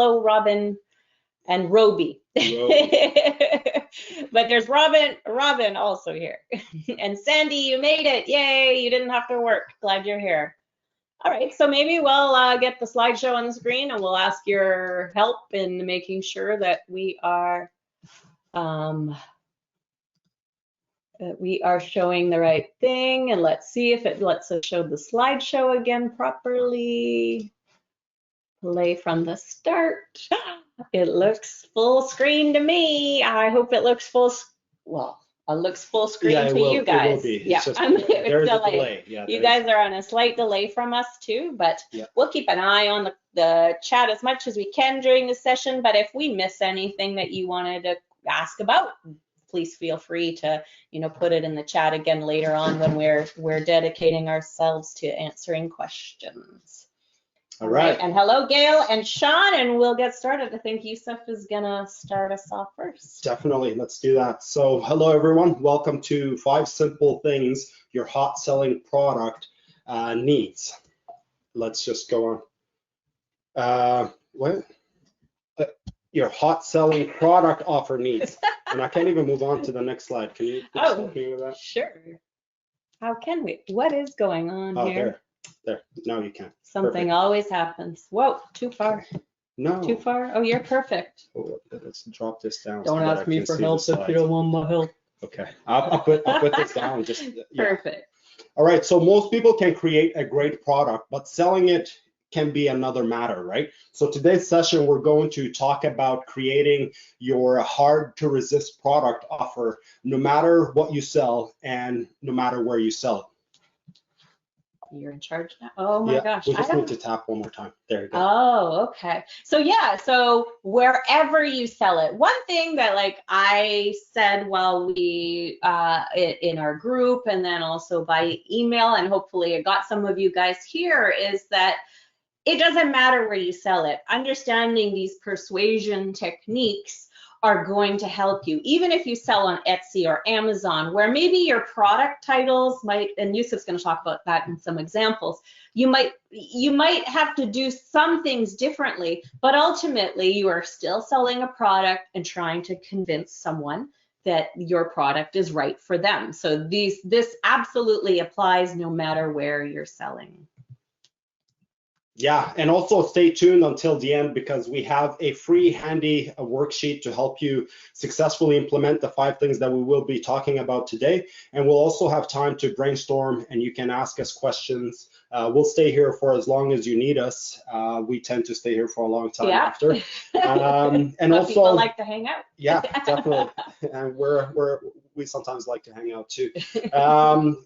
Hello, Robin and Roby. But there's Robin also here. And Sandy, you made it. Yay, you didn't have to work. Glad you're here. All right, so maybe we'll get the slideshow on the screen and we'll ask your help in making sure that we are showing the right thing. And let's see if it lets us show the slideshow again properly. Play from the start. It looks full screen to me. I hope it looks it looks full screen to you guys. It will be. Yeah, there's a delay. Yeah, you guys are on a slight delay from us too, but yeah, we'll keep an eye on the chat as much as we can during the session. But if we miss anything that you wanted to ask about, please feel free to, put it in the chat again later on when we're dedicating ourselves to answering questions. All right. And hello, Gail and Sean, and we'll get started. I think Yusuf is gonna start us off first. Definitely, let's do that. So hello, everyone. Welcome to 5 simple things your hot selling product needs. Let's just go on. Your hot selling product offer needs. And I can't even move on to the next slide. Can you help me with that? Sure. How can we? What is going on here? There. No, you can't. Something perfect. Always happens. Whoa, too far. No. Too far? Oh, you're perfect. Oh, let's drop this down. Don't ask me for help if you don't want my help. Okay, I'll put this down. Just yeah. Perfect. All right, so most people can create a great product, but selling it can be another matter, right? So today's session, we're going to talk about creating your hard to resist product offer, no matter what you sell and no matter where you sell it. You're in charge now? Oh my gosh. We just need to tap one more time. There you go. Oh, okay. So yeah, so wherever you sell it, one thing that I said while we in our group and then also by email, and hopefully I got some of you guys here, is that it doesn't matter where you sell it. Understanding these persuasion techniques are going to help you, even if you sell on Etsy or Amazon, where maybe your product titles might, and Yusuf's going to talk about that in some examples, you might have to do some things differently, but ultimately you are still selling a product and trying to convince someone that your product is right for them. So this absolutely applies no matter where you're selling. Yeah, and also stay tuned until the end because we have a free handy worksheet to help you successfully implement the 5 things that we will be talking about today. And we'll also have time to brainstorm and you can ask us questions. We'll stay here for as long as you need us. We tend to stay here for a long time after. And also people like to hang out. Yeah, definitely. And we sometimes like to hang out too.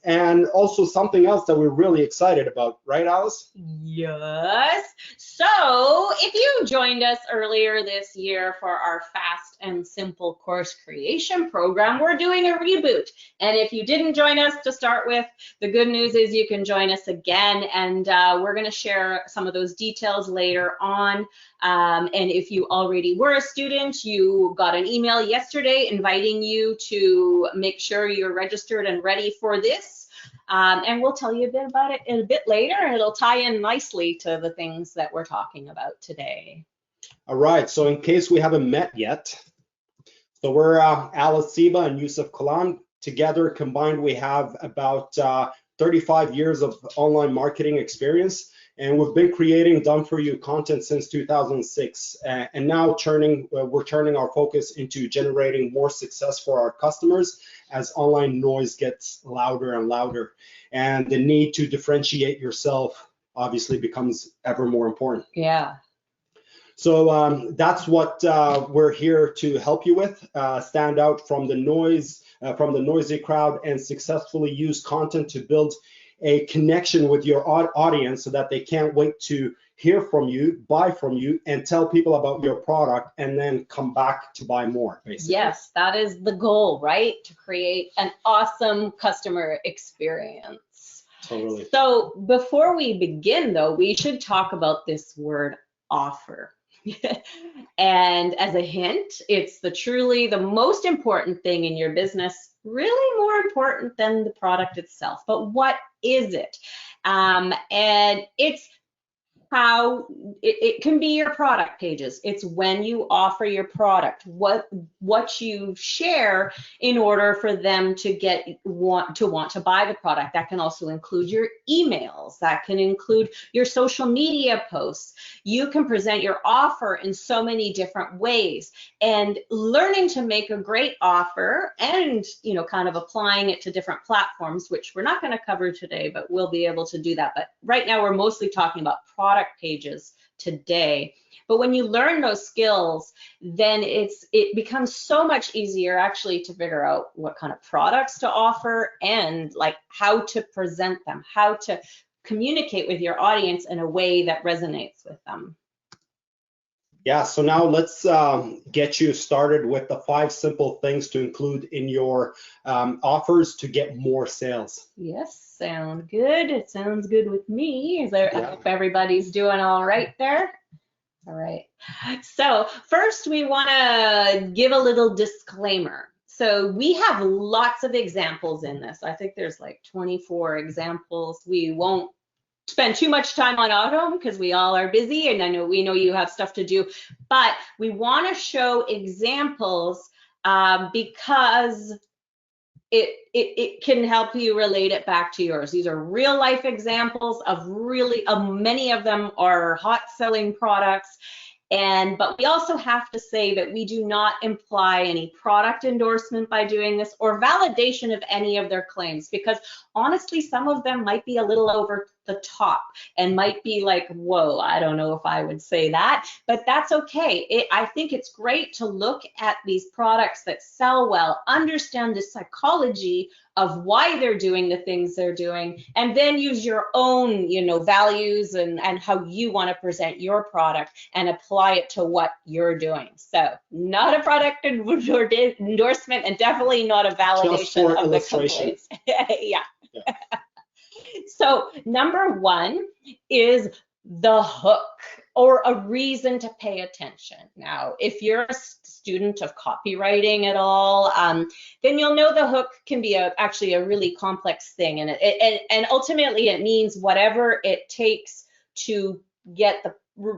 And also something else that we're really excited about, right, Alice? Yes. So if you joined us earlier this year for our Fast and Simple course creation program, we're doing a reboot. And if you didn't join us to start with, the good news is you can join us again. And we're going to share some of those details later on. And if you already were a student, you got an email yesterday inviting you to make sure you're registered and ready for this. And we'll tell you a bit about it a bit later, and it'll tie in nicely to the things that we're talking about today. All right, so in case we haven't met yet, so we're Alice Siba and Yusuf Kalan. Together combined, we have about 35 years of online marketing experience. And we've been creating done-for-you content since 2006, and now we're turning our focus into generating more success for our customers as online noise gets louder and louder, and the need to differentiate yourself obviously becomes ever more important. Yeah. So that's what we're here to help you with. Stand out from the noise, from the noisy crowd, and successfully use content to build a connection with your audience so that they can't wait to hear from you, buy from you, and tell people about your product and then come back to buy more, basically. Yes, that is the goal, right? To create an awesome customer experience. Totally. So before we begin, though, we should talk about this word offer. And as a hint, it's truly the most important thing in your business, really more important than the product itself. But what is it? And it's how it can be your product pages. It's when you offer your product, what you share in order for them to want to buy the product. That can also include your emails. That can include your social media posts. You can present your offer in so many different ways, and learning to make a great offer and, you know, kind of applying it to different platforms, which we're not going to cover today, but we'll be able to do that. But right now we're mostly talking about product pages today. But when you learn those skills, then it becomes so much easier actually to figure out what kind of products to offer and like how to present them, how to communicate with your audience in a way that resonates with them. Yeah, so now let's get you started with the 5 simple things to include in your offers to get more sales. Yes, sound good. It sounds good with me. I hope everybody's doing all right there. All right. So first, we want to give a little disclaimer. So we have lots of examples in this. I think there's like 24 examples. We won't spend too much time on autumn because we all are busy, and we know you have stuff to do, but we want to show examples because it can help you relate it back to yours. These are real life examples of many of them are hot selling products. But we also have to say that we do not imply any product endorsement by doing this or validation of any of their claims, because honestly, some of them might be a little over the top and might be like, whoa, I don't know if I would say that, but that's okay. I think it's great to look at these products that sell well, understand the psychology of why they're doing the things they're doing, and then use your own, values and how you want to present your product and apply it to what you're doing. So not a product endorsement and definitely not a validation of the complaints. Yeah. So number 1 is the hook, or a reason to pay attention. Now, if you're a student of copywriting at all, then you'll know the hook can be actually a really complex thing, and ultimately it means whatever it takes to get the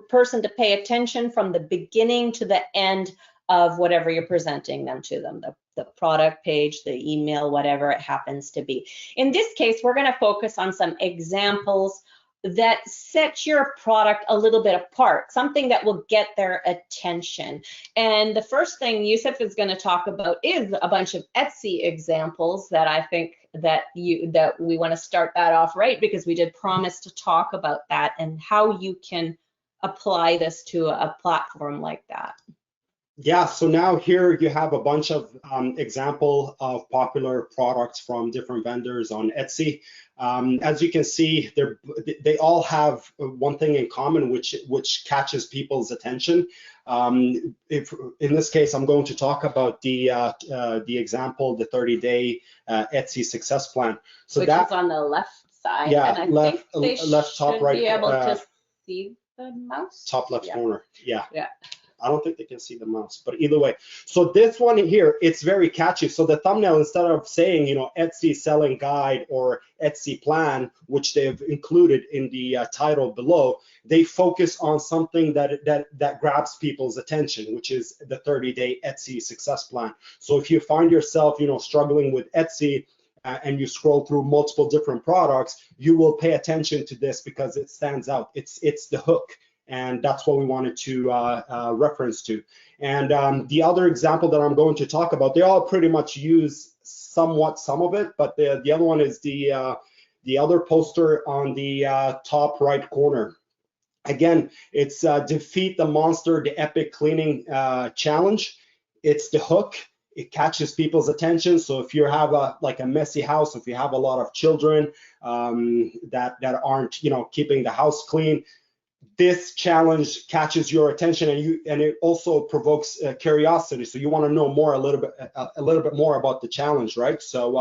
person to pay attention from the beginning to the end of whatever you're presenting them to them, the product page, the email, whatever it happens to be. In this case, we're going to focus on some examples that set your product a little bit apart, something that will get their attention. And the first thing Yusuf is going to talk about is a bunch of Etsy examples that I think that we want to start that off right, because we did promise to talk about that and how you can apply this to a platform like that. Yeah, so now here you have a bunch of example of popular products from different vendors on Etsy. As you can see, they all have one thing in common, which catches people's attention. If in this case, I'm going to talk about the example, the 30-day Etsy success plan. So which is on the left side. Yeah, and I think they left top right. Be able to see the mouse. Top left corner. Yeah. Yeah. I don't think they can see the mouse, but either way. So this one here, it's very catchy. So the thumbnail, instead of saying, Etsy selling guide or Etsy plan, which they've included in the title below, they focus on something that grabs people's attention, which is the 30-day Etsy success plan. So if you find yourself, struggling with Etsy, and you scroll through multiple different products, you will pay attention to this because it stands out. It's the hook. And that's what we wanted to reference to. And the other example that I'm going to talk about, they all pretty much use somewhat some of it, but the other one is the other poster on the top right corner. Again, it's defeat the monster, the epic cleaning challenge. It's the hook. It catches people's attention. So if you have a messy house, if you have a lot of children that aren't keeping the house clean, this challenge catches your attention, and it also provokes curiosity. So you want to know a little bit more about the challenge, right? So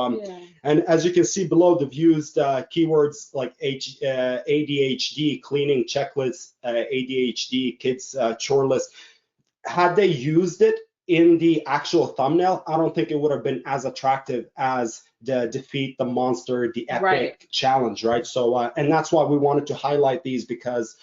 and as you can see below, they've used keywords like ADHD, cleaning checklist, ADHD, kids chore list. Had they used it in the actual thumbnail, I don't think it would have been as attractive as the defeat the monster, the epic challenge, right? So and that's why we wanted to highlight these, because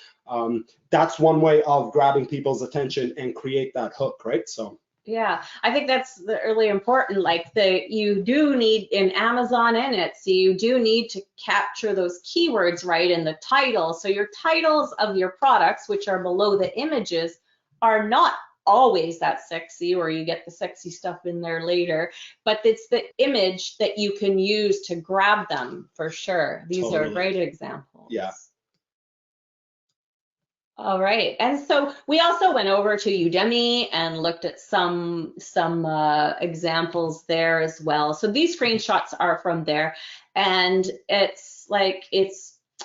That's one way of grabbing people's attention and create that hook, right? So. Yeah, I think that's really important. Like you do need in Amazon and Etsy, you do need to capture those keywords right in the title. So your titles of your products, which are below the images, are not always that sexy, or you get the sexy stuff in there later, but it's the image that you can use to grab them for sure. These Totally. are great examples. Yeah. All right, and so we also went over to Udemy and looked at some examples there as well. So these screenshots are from there, and it's a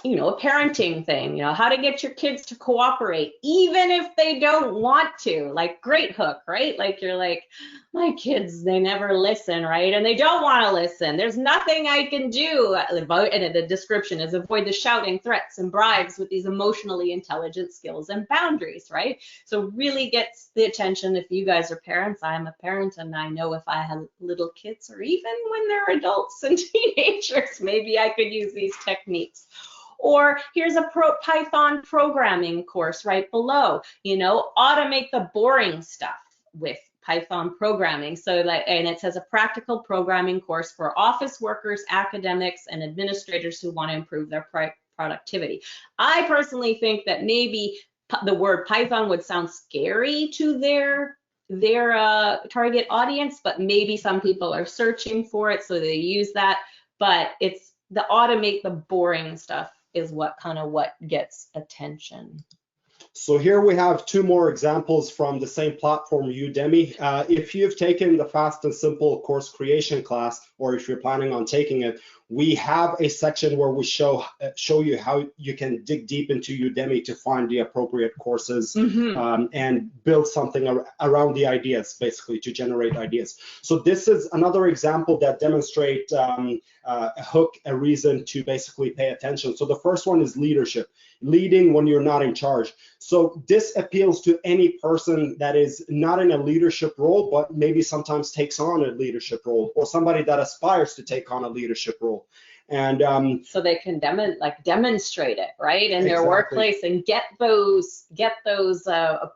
parenting thing, how to get your kids to cooperate, even if they don't want to. Like, great hook, right? Like, you're like, my kids, they never listen, right? And they don't want to listen. There's nothing I can do. And the description is avoid the shouting, threats, and bribes with these emotionally intelligent skills and boundaries, right? So really gets the attention. If you guys are parents, I'm a parent, and I know if I had little kids, or even when they're adults and teenagers, maybe I could use these techniques. Or here's a Python programming course right below, automate the boring stuff with Python programming. So and it says a practical programming course for office workers, academics, and administrators who want to improve their productivity. I personally think that maybe the word Python would sound scary to their target audience, but maybe some people are searching for it, so they use that. But it's the automate the boring stuff is what gets attention. So here we have two more examples from the same platform, Udemy. If you've taken the Fast and Simple course creation class, or if you're planning on taking it, we have a section where we show you how you can dig deep into Udemy to find the appropriate courses and build something around the ideas, basically, to generate ideas. So this is another example that demonstrates a hook, a reason to basically pay attention. So the first one is leadership, leading when you're not in charge. So this appeals to any person that is not in a leadership role, but maybe sometimes takes on a leadership role, or somebody that aspires to take on a leadership role. And so they can demonstrate it, right, in their workplace, and get those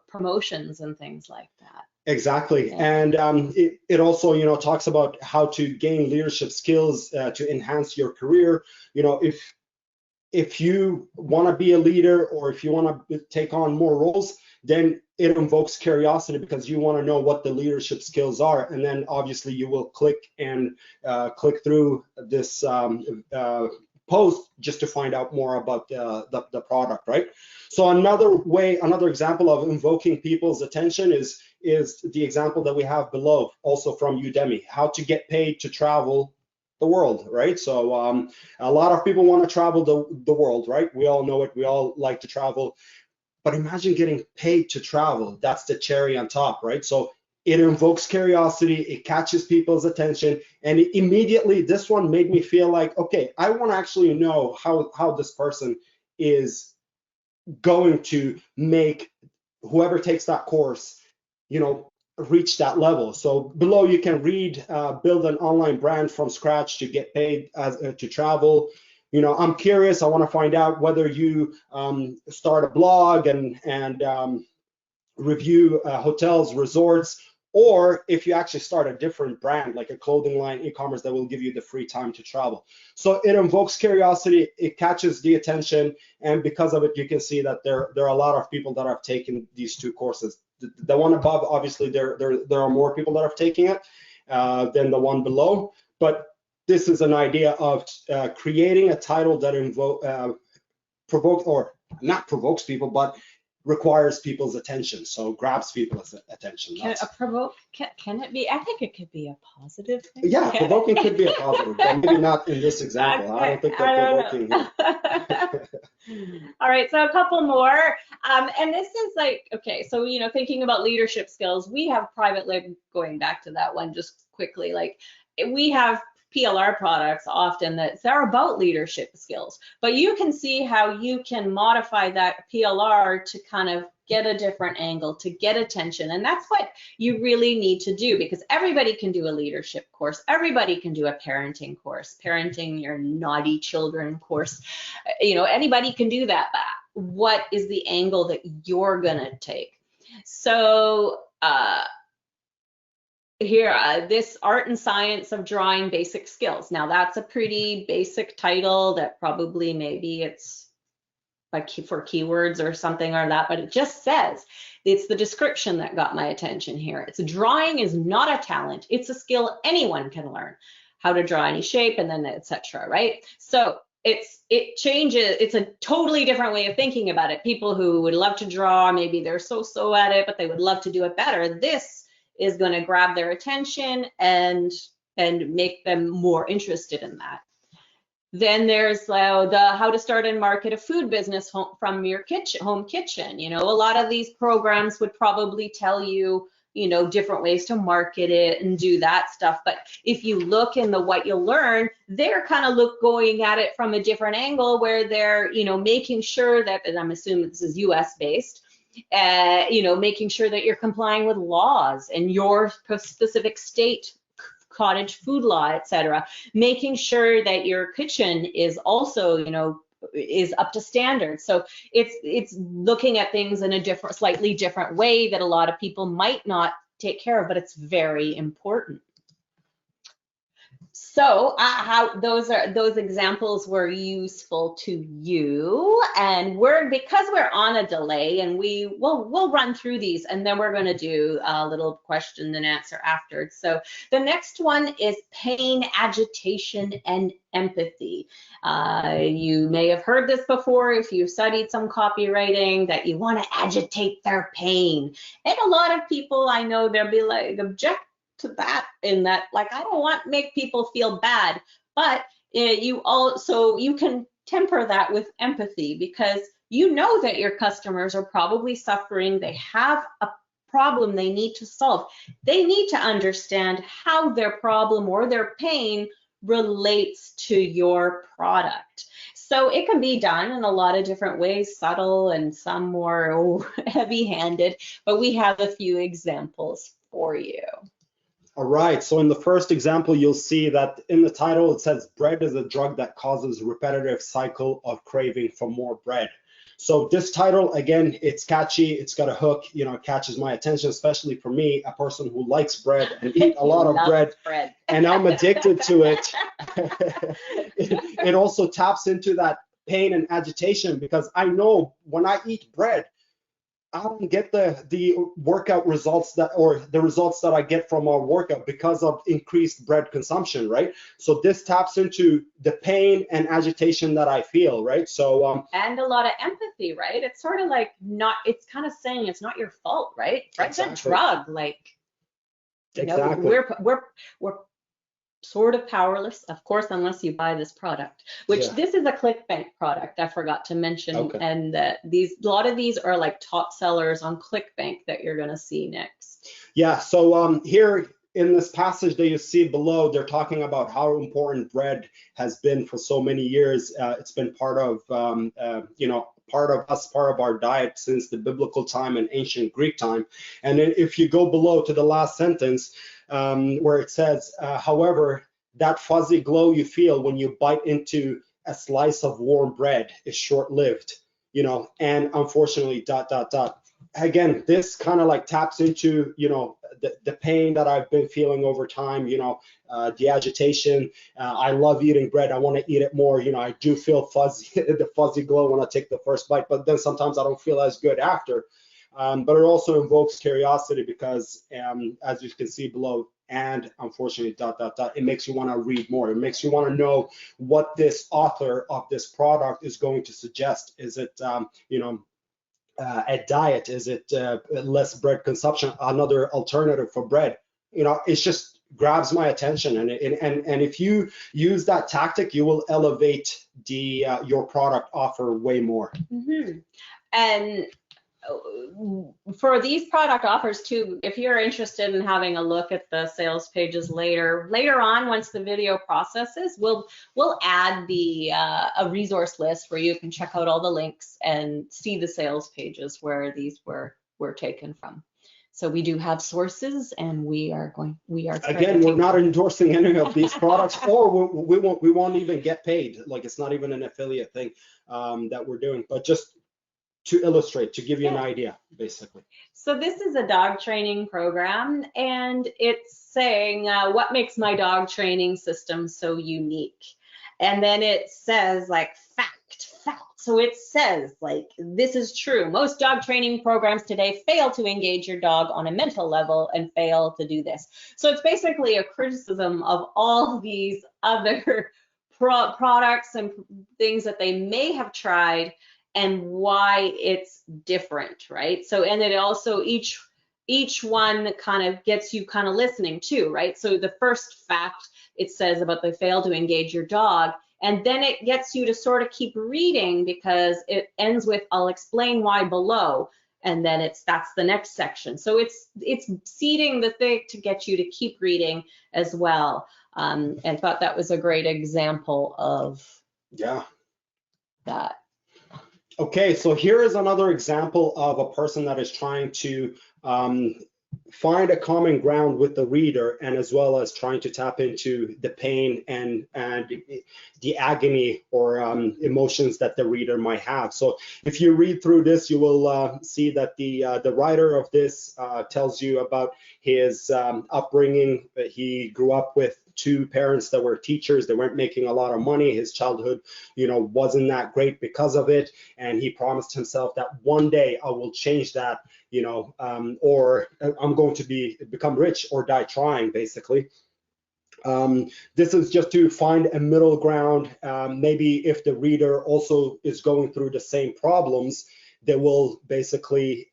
promotions and things like that. Exactly. Yeah. And it also, talks about how to gain leadership skills to enhance your career. If you want to be a leader, or if you want to take on more roles, then it invokes curiosity, because you want to know what the leadership skills are. And then obviously you will click through this post just to find out more about the product, right? So another example of invoking people's attention is the example that we have below, also from Udemy, how to get paid to travel the world, right? So a lot of people want to travel the world, right? We all know it. We all like to travel. But imagine getting paid to travel. That's the cherry on top, right? So it invokes curiosity, it catches people's attention, and immediately this one made me feel like, okay, I want to actually know how this person is going to make whoever takes that course, reach that level. So below you can read, build an online brand from scratch to get paid to travel. I'm curious. I want to find out whether you start a blog and review hotels, resorts, or if you actually start a different brand, like a clothing line, e-commerce, that will give you the free time to travel. So it invokes curiosity, it catches the attention, and because of it, you can see that there are a lot of people that have taken these two courses. The one above, obviously, there are more people that are taking it than the one below, but this is an idea of creating a title that provokes people, but requires people's attention, so grabs people's attention. Can it be? I think it could be a positive thing. Yeah, provoking could be a positive, but maybe not in this example. I don't think they're provoking here. All right, so a couple more. And this is okay, so, thinking about leadership skills, we have going back to that one just quickly, we have PLR products often that are about leadership skills, but you can see how you can modify that PLR to kind of get a different angle, to get attention. And that's what you really need to do, because everybody can do a leadership course. Everybody can do a parenting course, parenting your naughty children course. Anybody can do that. what is the angle that you're gonna take. So here, this art and science of drawing basic skills. Now that's a pretty basic title that probably maybe it's like for keywords or something or that, but it just says, it's the description that got my attention here. It's drawing is not a talent, it's a skill anyone can learn. How to draw any shape and then etc. right? So it changes, it's a totally different way of thinking about it. People who would love to draw, maybe they're so at it, but they would love to do it better. This is going to grab their attention and make them more interested in that. Then there's the how to start and market a food business from your home kitchen. You know, a lot of these programs would probably tell you, you know, different ways to market it and do that stuff. But if you look in the what you'll learn, they're kind of going at it from a different angle where they're, you know, making sure that, and I'm assuming this is US based, you know, making sure that you're complying with laws and your specific state cottage food law, etc., making sure that your kitchen is also, you know, is up to standard. So it's looking at things in a slightly different way that a lot of people might not take care of, but it's very important. So how those examples were useful to you, and because we're on a delay, and we'll run through these, and then we're going to do a little question and answer after. So the next one is pain, agitation, and empathy. You may have heard this before if you've studied some copywriting, that you want to agitate their pain, and a lot of people I know, they'll be like object to that, in that, like, I don't want to make people feel bad, but you can temper that with empathy, because you know that your customers are probably suffering, they have a problem they need to solve, they need to understand how their problem or their pain relates to your product. So it can be done in a lot of different ways, subtle and some more heavy-handed, but we have a few examples for you. All right, so in the first example, you'll see that in the title, it says bread is a drug that causes repetitive cycle of craving for more bread. So this title, again, it's catchy, it's got a hook, you know, it catches my attention, especially for me, a person who likes bread and eat a lot of bread, and I'm addicted to it. It also taps into that pain and agitation, because I know when I eat bread, I don't get the workout results or the results that I get from our workout because of increased bread consumption, right? So this taps into the pain and agitation that I feel, right? So and a lot of empathy, right? It's sort of like it's kind of saying it's not your fault, right? Bread's a drug, like, you know, we're sort of powerless, of course, unless you buy this product, which this is a ClickBank product, I forgot to mention. Okay. And a lot of these are like top sellers on ClickBank that you're going to see next. Yeah, so here in this passage that you see below, they're talking about how important bread has been for so many years. It's been part of, you know, part of us, part of our diet since the biblical time and ancient Greek time. And if you go below to the last sentence, where it says, however, that fuzzy glow you feel when you bite into a slice of warm bread is short-lived, you know, and unfortunately, ... Again, this kind of like taps into, you know, the pain that I've been feeling over time, you know, the agitation. I love eating bread. I want to eat it more. You know, I do feel fuzzy, the fuzzy glow when I take the first bite, but then sometimes I don't feel as good after. But it also invokes curiosity because, as you can see below, and unfortunately, ... it makes you want to read more. It makes you want to know what this author of this product is going to suggest. Is it, you know, a diet? Is it less bread consumption? Another alternative for bread? You know, it just grabs my attention, and if you use that tactic, you will elevate your product offer way more. Mm-hmm. And for these product offers too, if you're interested in having a look at the sales pages later on, once the video processes, we'll add a resource list where you can check out all the links and see the sales pages where these were taken from. So we do have sources, and we are again, we're not endorsing any of these products, or we won't even get paid. Like, it's not even an affiliate thing that we're doing, but just to illustrate, to give you an idea, basically. So this is a dog training program, and it's saying, what makes my dog training system so unique? And then it says like fact. So it says like, this is true. Most dog training programs today fail to engage your dog on a mental level and fail to do this. So it's basically a criticism of all these other products and things that they may have tried and why it's different, right? So, and it also each one kind of gets you kind of listening too, right? So the first fact, it says about they fail to engage your dog, and then it gets you to sort of keep reading because it ends with, I'll explain why below, and then that's the next section. So it's seeding the thing to get you to keep reading as well. And thought that was a great example of that. Okay, so here is another example of a person that is trying to find a common ground with the reader, and as well as trying to tap into the pain and the agony or emotions that the reader might have. So if you read through this, you will see that the writer of this tells you about his upbringing. He grew up with two parents that were teachers. They weren't making a lot of money. His childhood, wasn't that great because of it, and he promised himself that one day I will change that, or I'm going to become rich or die trying, basically. This is just to find a middle ground. Maybe if the reader also is going through the same problems, they will basically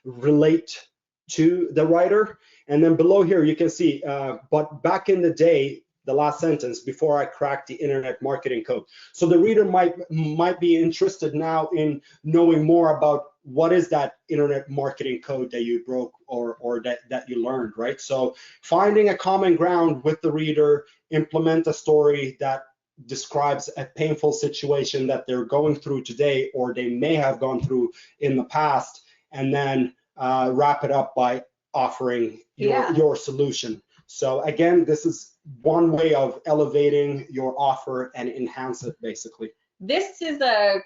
relate to the writer. And then below here, you can see, but back in the day, the last sentence, before I cracked the internet marketing code. So the reader might be interested now in knowing more about what is that internet marketing code that you broke or that you learned, right? So finding a common ground with the reader, implement a story that describes a painful situation that they're going through today, or they may have gone through in the past, and then wrap it up by offering your solution. So again, this is one way of elevating your offer and enhance it, basically. This is a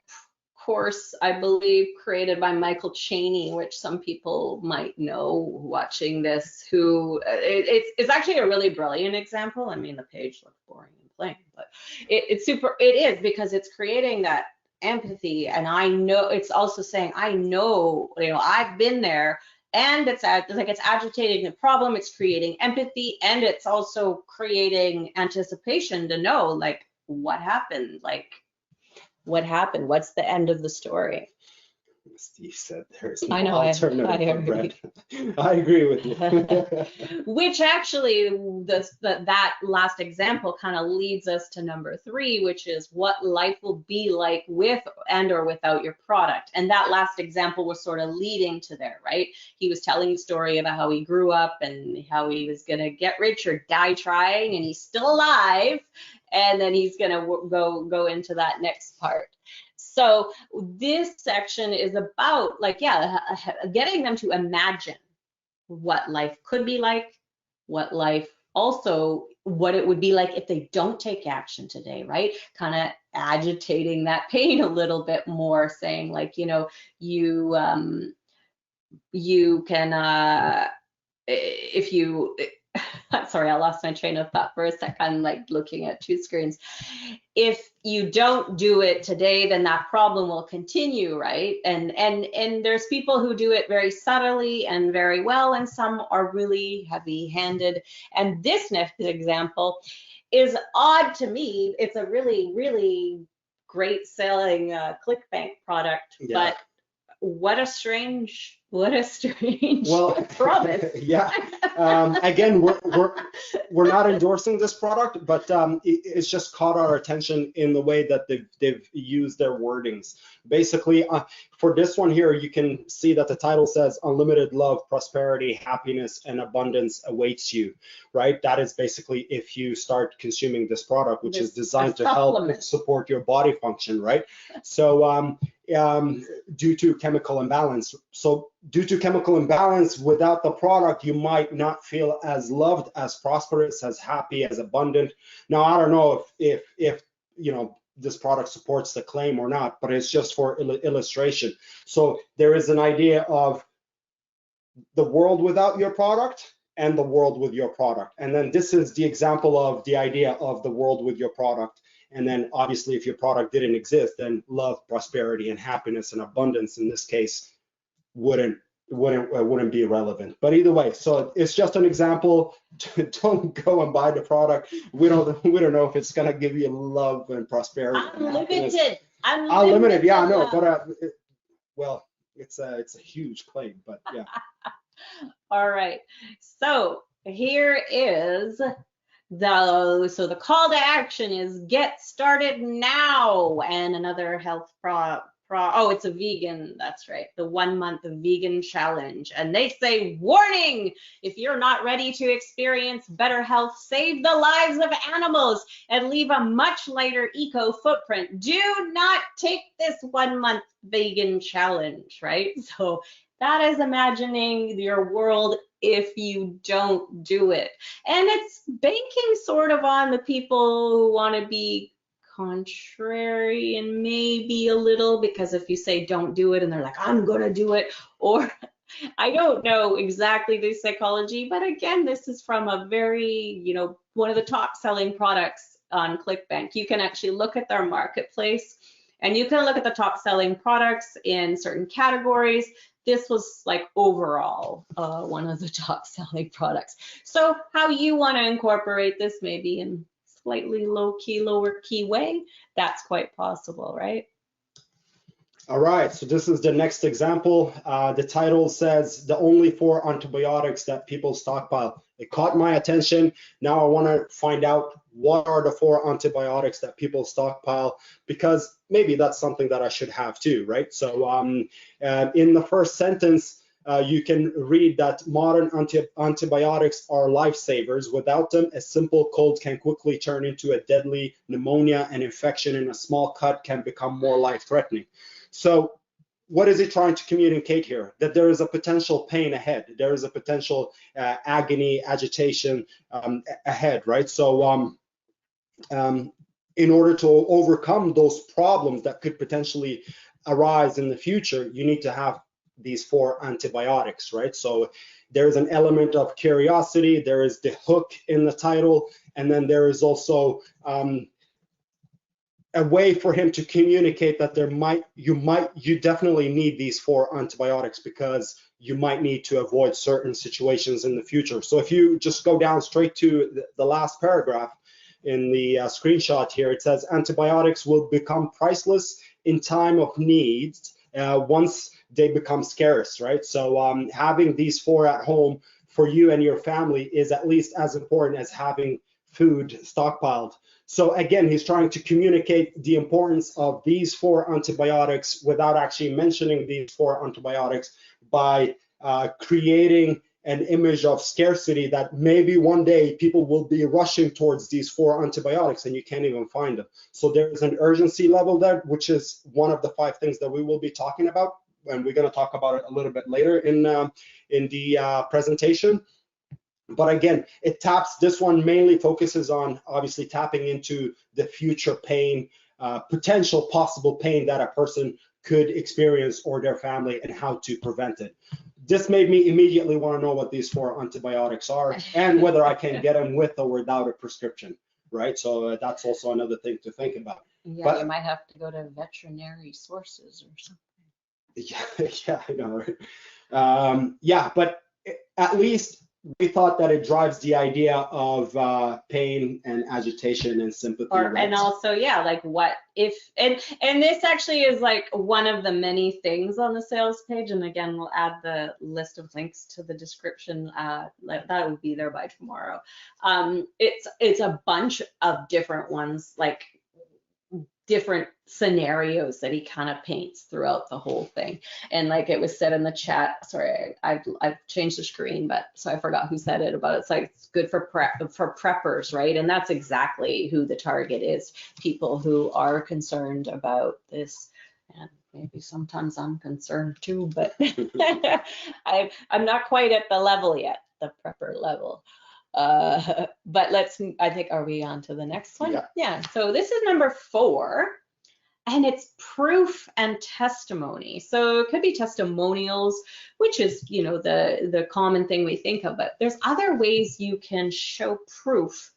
course, I believe, created by Michael Chaney, which some people might know watching this, who it's actually a really brilliant example. I mean, the page looks boring and plain, but it is, because it's creating that empathy. And I know it's also saying, I know, I've been there. And it's agitating the problem, it's creating empathy, and it's also creating anticipation to know, like, what happened? What's the end of the story? Steve said there's no I know, alternative for bread. I agree with you. Which actually, that last example kind of leads us to number 3, which is what life will be like with and or without your product. And that last example was sort of leading to there, right? He was telling a story about how he grew up and how he was going to get rich or die trying, and he's still alive. And then he's going to go into that next part. So this section is about, like, getting them to imagine what life could be like, what it would be like if they don't take action today, right? Kind of agitating that pain a little bit more, saying, like, you can, if you, sorry, I lost my train of thought for a second. I'm like looking at 2 screens. If you don't do it today, then that problem will continue, right? And there's people who do it very subtly and very well, and some are really heavy-handed. And this next example is odd to me. It's a really, really great selling ClickBank product, but what a strange promise. Yeah. Again, we're not endorsing this product, but it's just caught our attention in the way that they've used their wordings. Basically, for this one here, you can see that the title says unlimited love, prosperity, happiness, and abundance awaits you, right? That is basically if you start consuming this product, which is designed to help support your body function, right? So due to chemical imbalance. So due to chemical imbalance, without the product, you might not feel as loved, as prosperous, as happy, as abundant. Now, I don't know if this product supports the claim or not, but it's just for illustration. So there is an idea of the world without your product and the world with your product. And then this is the example of the idea of the world with your product. And then obviously if your product didn't exist, then love, prosperity, and happiness and abundance in this case wouldn't be relevant. But either way, so it's just an example. Don't go and buy the product. We don't know if it's gonna give you love and prosperity. Unlimited. Unlimited. Yeah, I know, but well, it's a huge claim, but yeah. All right. So here is the call to action is get started now, and another health oh, it's a vegan, that's right, the 1 month vegan challenge. And they say, warning, if you're not ready to experience better health, save the lives of animals, and leave a much lighter eco footprint, do not take this 1 month vegan challenge, right? So that is imagining your world if you don't do it. And it's banking sort of on the people who want to be contrary and maybe a little, because if you say don't do it and they're like, I'm gonna do it, or I don't know exactly the psychology, but again, this is from a very, one of the top selling products on ClickBank. You can actually look at their marketplace and you can look at the top selling products in certain categories. This was like overall one of the top selling products. So how you want to incorporate this maybe in slightly lower key way, that's quite possible, right? All right, so this is the next example. The title says the only 4 antibiotics that people stockpile. It caught my attention. Now I want to find out what are the 4 antibiotics that people stockpile, because maybe that's something that I should have too, right? So in the first sentence, you can read that modern antibiotics are lifesavers. Without them, a simple cold can quickly turn into a deadly pneumonia, and infection in a small cut can become more life-threatening. So what is it trying to communicate here? That there is a potential pain ahead. There is a potential agony, agitation ahead, right? So in order to overcome those problems that could potentially arise in the future, you need to have these 4 antibiotics, right? So there's an element of curiosity, there is the hook in the title, and then there is also a way for him to communicate that you definitely need these 4 antibiotics because you might need to avoid certain situations in the future. So if you just go down straight to the last paragraph in the screenshot here, it says antibiotics will become priceless in time of need once they become scarce, right? So having these 4 at home for you and your family is at least as important as having food stockpiled. So again, he's trying to communicate the importance of these 4 antibiotics without actually mentioning these 4 antibiotics by creating an image of scarcity that maybe one day people will be rushing towards these 4 antibiotics and you can't even find them. So there is an urgency level there, which is one of the 5 things that we will be talking about, and we're going to talk about it a little bit later in the presentation. But again, this one mainly focuses on obviously tapping into the future pain, potential possible pain that a person could experience or their family, and how to prevent it. This made me immediately want to know what these 4 antibiotics are and whether I can get them with or without a prescription, right? So that's also another thing to think about. Yeah, but you might have to go to veterinary sources or something. Yeah, I know, right? Yeah, but at least we thought that it drives the idea of pain and agitation and sympathy. Right? And also, yeah, like what if, and this actually is like one of the many things on the sales page. And again, we'll add the list of links to the description. That will be there by tomorrow. It's a bunch of different ones, like different scenarios that he kind of paints throughout the whole thing. And like it was said in the chat, sorry, I've changed the screen, but so I forgot who said it, about it's like it's good for preppers, right? And that's exactly who the target is, people who are concerned about this. And maybe sometimes I'm concerned too, but I'm not quite at the level yet, the prepper level. But I think, are we on to the next one? Yeah. Yeah. So this is number 4, and it's proof and testimony. So it could be testimonials, which is, you know, the common thing we think of, but there's other ways you can show proof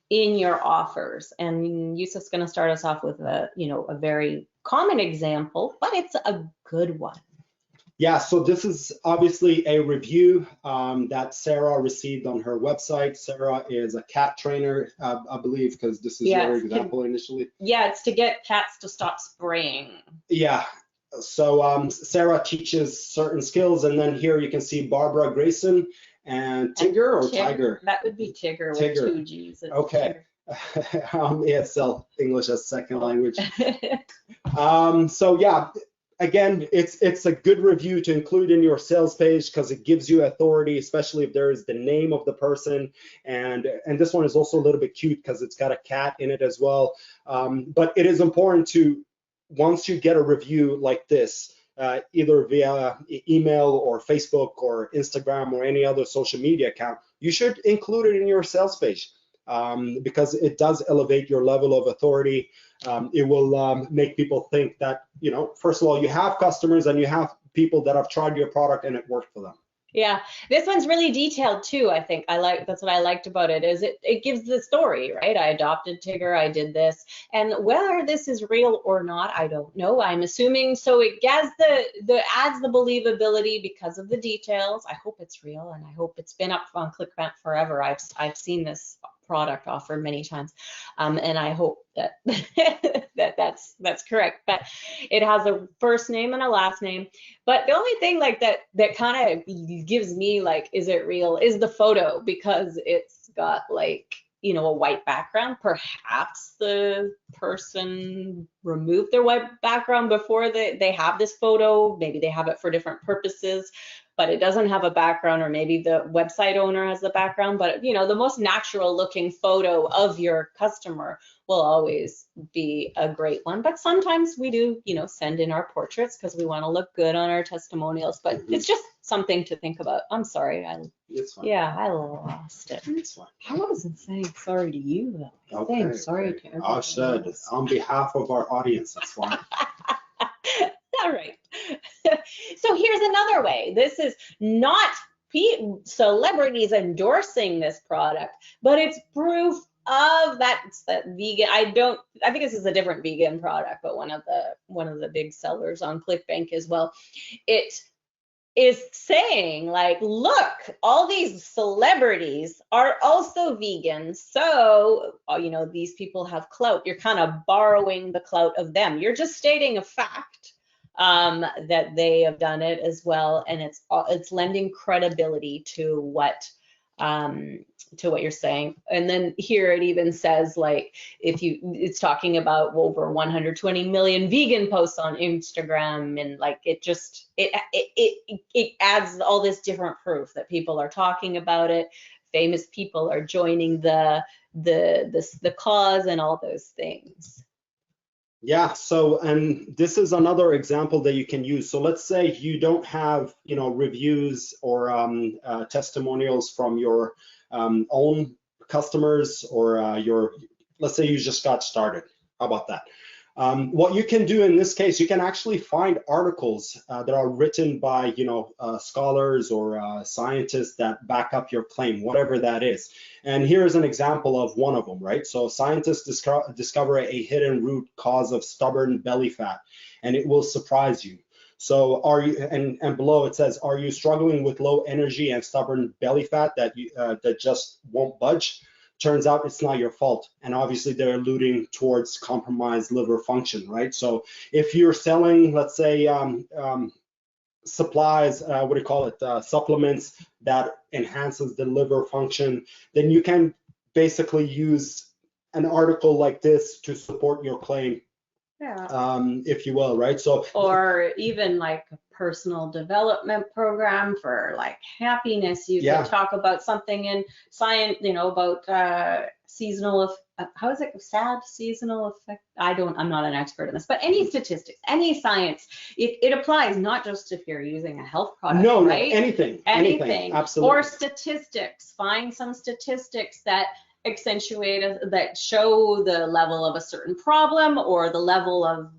in your offers. And Yusuf's going to start us off with a very common example, but it's a good one. Yeah, so this is obviously a review that Sarah received on her website. Sarah is a cat trainer, I believe, because this is your example initially. Yeah, it's to get cats to stop spraying. Yeah, so Sarah teaches certain skills, and then here you can see Barbara Grayson and Tigger or Tiger? That would be Tigger with 2 G's. Okay. ESL, English as second language. So yeah. Again, it's a good review to include in your sales page because it gives you authority, especially if there is the name of the person. And this one is also a little bit cute because it's got a cat in it as well. But it is important to, once you get a review like this, either via email or Facebook or Instagram or any other social media account, you should include it in your sales page. Because it does elevate your level of authority. It will make people think that, you know, first of all, you have customers and you have people that have tried your product and it worked for them. Yeah, this one's really detailed too. I think that's what I liked about it, is it gives the story, right? I adopted Tigger, I did this, and whether this is real or not, I don't know. I'm assuming so. It adds the believability because of the details. I hope it's real, and I hope it's been up on ClickBank forever. I've seen this product offered many times, and I hope that that's correct. But it has a first name and a last name. But the only thing like that kind of gives me like, is it real, is the photo, because it's got like, you know, a white background. Perhaps the person removed their white background before they have this photo. Maybe they have it for different purposes, but it doesn't have a background, or maybe the website owner has the background. But, you know, the most natural looking photo of your customer will always be a great one. But sometimes we do, you know, send in our portraits because we want to look good on our testimonials. But it's just something to think about. I'm sorry. It's fine. Yeah, I lost it. It's fine. I wasn't saying sorry to you, though. I Okay, saying sorry to everyone I said else. on behalf of our audience, that's fine. All right. So here's another way. This is not celebrities endorsing this product, but it's proof of that. It's that vegan. I think this is a different vegan product, but one of the big sellers on ClickBank as well. It is saying like, look, all these celebrities are also vegan, so you know, these people have clout. You're kind of borrowing the clout of them. You're just stating a fact that they have done it as well, and it's lending credibility to what you're saying. And then here it even says, like, it's talking about over 120 million vegan posts on Instagram, and like it adds all this different proof that people are talking about it. Famous people are joining the cause and all those things. Yeah, so, and this is another example that you can use. So let's say you don't have, you know, reviews or testimonials from your own customers, or let's say you just got started. How about that? What you can do in this case, you can actually find articles that are written by, you know, scholars or scientists that back up your claim, whatever that is. And here is an example of one of them, right? So scientists discover a hidden root cause of stubborn belly fat, and it will surprise you. So are you, and below it says, are you struggling with low energy and stubborn belly fat that just won't budge? Turns out it's not your fault. And obviously they're alluding towards compromised liver function, right? So if you're selling, let's say, supplies, what do you call it, supplements that enhances the liver function, then you can basically use an article like this to support your claim if you will, right? So, or even like a personal development program for like happiness. You could talk about something in science, about seasonal, how is it, sad seasonal effect? I'm not an expert in this, but any statistics, any science, it applies not just if you're using a health product, right? No, anything, absolutely. Or statistics, find some statistics that accentuate, that show the level of a certain problem, or the level of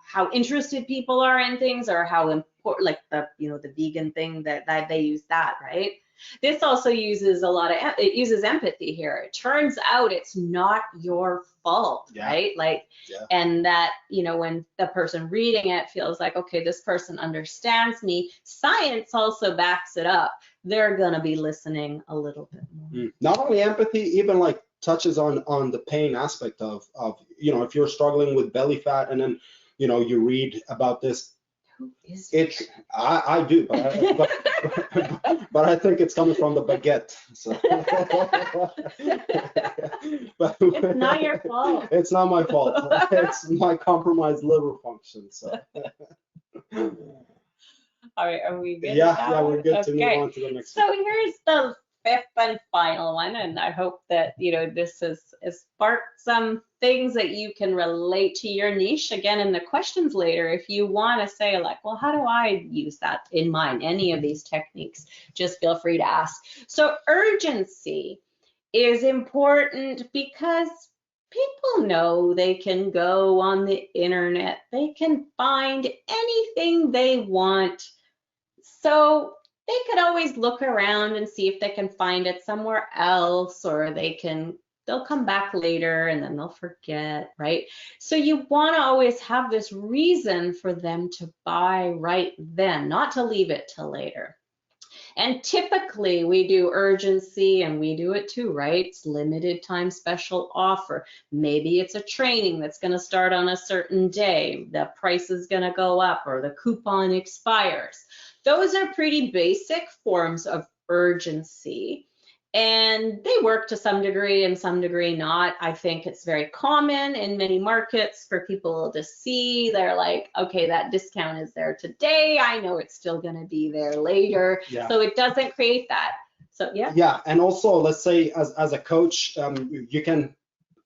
how interested people are in things, or how important, like the vegan thing that they use that, right? This also uses it uses empathy here. It turns out it's not your fault, right? And that, when the person reading it feels like, okay, this person understands me, science also backs it up. They're gonna be listening a little bit more. Not only empathy, even like touches on the pain aspect of if you're struggling with belly fat and then you read about this. Who is it? I do, but I think it's coming from the baguette. So. But it's not your fault. It's not my fault. It's my compromised liver function. So. All right, are we good? Yeah, we're good to move on to the next one. So here's the fifth and final one, and I hope that this has sparked some things that you can relate to your niche. Again, in the questions later, if you want to say like, well, how do I use that in mine? Any of these techniques, just feel free to ask. So urgency is important because people know they can go on the internet, they can find anything they want. So they could always look around and see if they can find it somewhere else, or they'll come back later and then they'll forget, right? So you want to always have this reason for them to buy right then, not to leave it till later. And typically we do urgency, and we do it too, right? It's limited time special offer. Maybe it's a training that's going to start on a certain day. The price is going to go up, or the coupon expires. Those are pretty basic forms of urgency, and they work to some degree and some degree not. I think it's very common in many markets for people to see, they're like, okay, that discount is there today, I know it's still going to be there later. So it doesn't create that. So yeah, and also let's say as a coach, you can,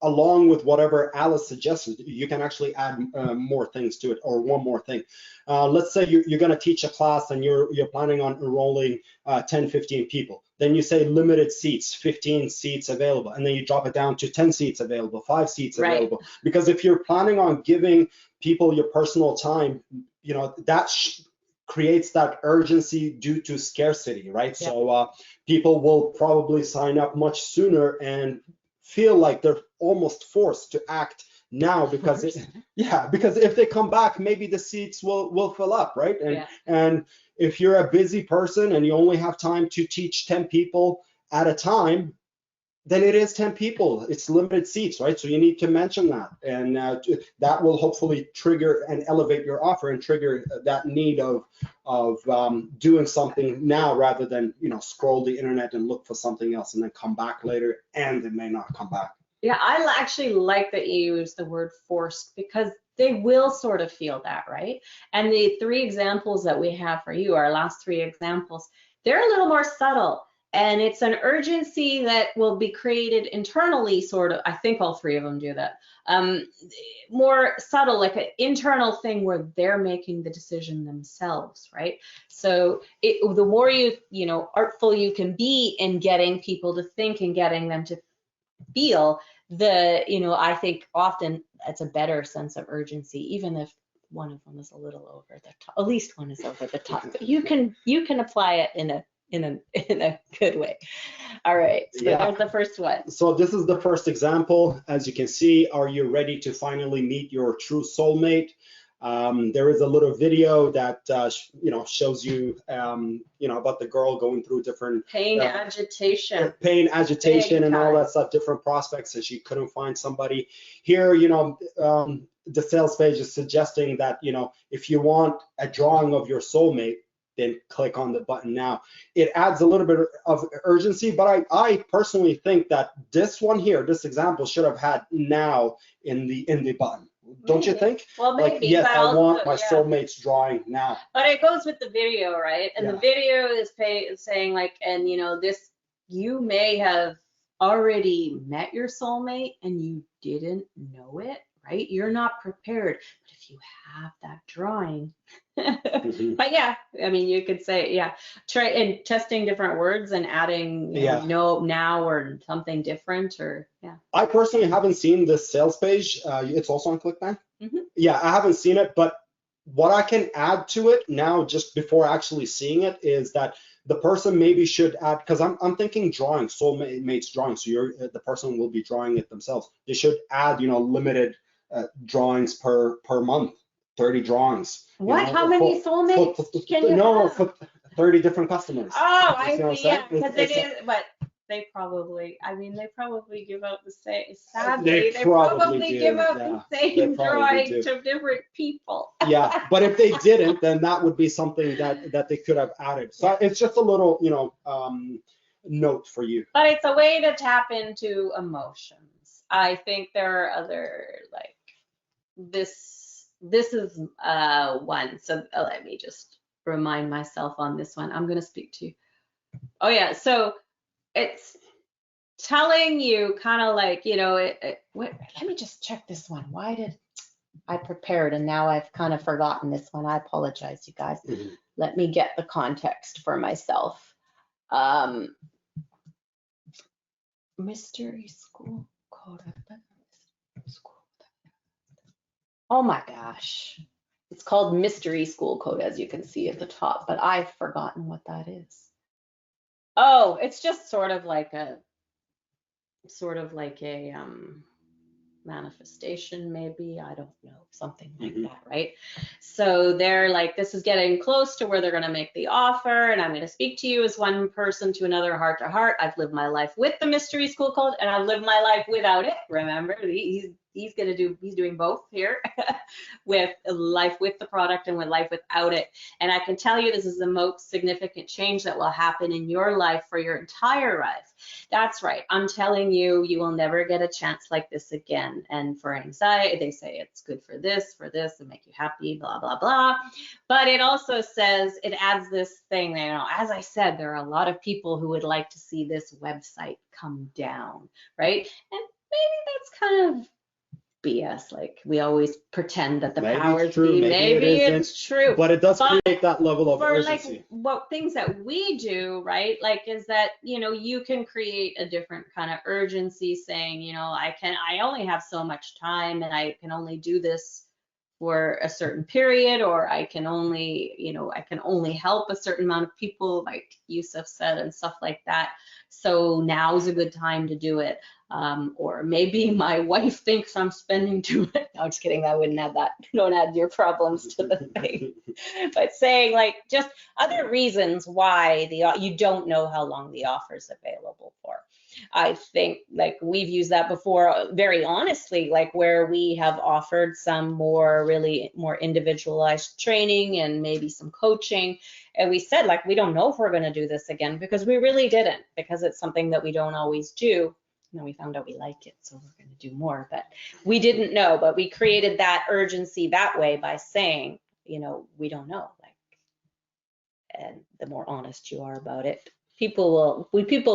along with whatever Alice suggested, you can actually add more things to it, or one more thing. Let's say you're going to teach a class and you're planning on enrolling 10, 15 people. Then you say limited seats, 15 seats available, and then you drop it down to 10 seats available, 5 seats available. Right. Because if you're planning on giving people your personal time, that creates that urgency due to scarcity, right? Yeah. So people will probably sign up much sooner and feel like they're almost forced to act now, because because if they come back, maybe the seats will fill up, right? And if you're a busy person and you only have time to teach 10 people at a time, then it is 10 people. It's limited seats, right? So you need to mention that, and that will hopefully trigger and elevate your offer and trigger that need of doing something now, rather than scroll the internet and look for something else and then come back later, and it may not come back. Yeah, I actually like that you use the word forced, because they will sort of feel that, right? And the 3 examples that we have for you, our last 3 examples, they're a little more subtle. And it's an urgency that will be created internally, sort of. I think all 3 of them do that. More subtle, like an internal thing where they're making the decision themselves, right? So the more artful you can be in getting people to think and getting them to feel, I think often it's a better sense of urgency, even if one of them is a little over the top. At least one is over the top. But you can apply it in a good way. All right, so there's the first one. So this is the first example. As you can see, are you ready to finally meet your true soulmate? There is a little video that shows you about the girl going through different pain, agitation, and all that stuff, different prospects, and she couldn't find somebody. Here, the sales page is suggesting that if you want a drawing of your soulmate, then click on the button now. It adds a little bit of urgency, but I personally think that this one here, this example, should have had now in the button. don't you think? Well, maybe. Like, yes, but I also, want my soulmate's drawing now. But it goes with the video, right? And the video is saying like, and this, you may have already met your soulmate and you didn't know it, right? You're not prepared. But if you have that drawing, but yeah, I mean, you could say, try and testing different words and adding, no, now, or something different, or I personally haven't seen this sales page. It's also on ClickBank. Yeah, I haven't seen it, but what I can add to it now, just before actually seeing it, is that the person maybe should add, because I'm thinking drawing, soulmates drawing, so the person will be drawing it themselves. They should add, limited drawings per month, 30 drawings. What? How many soulmates can you have? For 30 different customers. Oh, I see. Yeah, because it is, but they probably give out the same. Sadly, they probably give out the same drawing to different people. Yeah, but if they didn't, then that would be something that they could have added. So it's just a little, note for you. But it's a way to tap into emotions. I think there are other, like, this is one. So let me just remind myself on this one. I'm going to speak to you. Oh yeah, so it's telling you kind of like, let me just check this one. Why did I prepared and now I've kind of forgotten this one. I apologize, you guys. Let me get the context for myself. Mystery school code. Oh my gosh. It's called Mystery School Code, as you can see at the top, but I've forgotten what that is. Oh, it's just sort of like a manifestation, maybe, I don't know, something like that, right? So they're like, this is getting close to where they're going to make the offer, and I'm going to speak to you as one person to another, heart to heart. I've lived my life with the Mystery School Code, and I've lived my life without it. Remember, he's doing both here with life with the product and with life without it. And I can tell you, this is the most significant change that will happen in your life for your entire life. That's right. I'm telling you, you will never get a chance like this again. And for anxiety, they say it's good for this, and make you happy, blah, blah, blah. But it also says, it adds this thing, as I said, there are a lot of people who would like to see this website come down, right? And maybe that's kind of BS. Like, we always pretend that the powers be. Maybe it's true. But it does create that level of urgency. Like, what things that we do, right? Like, is that, you can create a different kind of urgency saying, I only have so much time and I can only do this for a certain period, or I can only, I can only help a certain amount of people, like Yusuf said, and stuff like that. So now's a good time to do it. Or maybe my wife thinks I'm spending too much. No, I'm just kidding. I wouldn't add that. Don't add your problems to the thing. But saying, like, just other reasons why you don't know how long the offer is available for. I think, like, we've used that before, very honestly, like where we have offered some really more individualized training and maybe some coaching. And we said, like, we don't know if we're going to do this again, because we really didn't, because it's something that we don't always do. We found out we like it, so we're going to do more, but we didn't know. But we created that urgency that way by saying, we don't know, like, and the more honest you are about it, people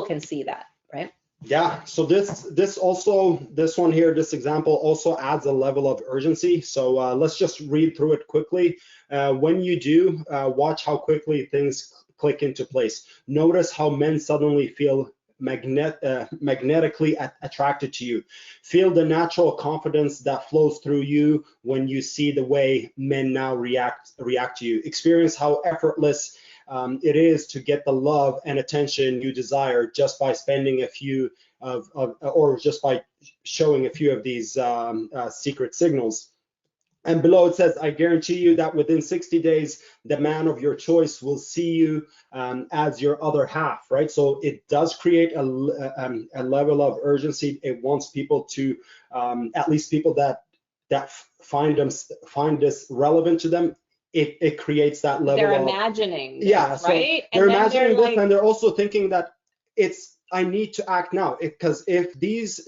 can see that, right? Yeah, so this one here, this example also adds a level of urgency. So let's just read through it quickly. When you do, watch how quickly things click into place. Notice how men suddenly feel magnetically attracted to you. Feel the natural confidence that flows through you when you see the way men now react to you. Experience how effortless it is to get the love and attention you desire just by spending a few or just by showing a few of these secret signals. And below it says, I guarantee you that within 60 days, the man of your choice will see you as your other half, right? So it does create a level of urgency. It wants people to, at least people that find this relevant to them. It creates that level. They're imagining. Yeah, this, right? So they're imagining this, and they're also thinking that it's I need to act now, because if these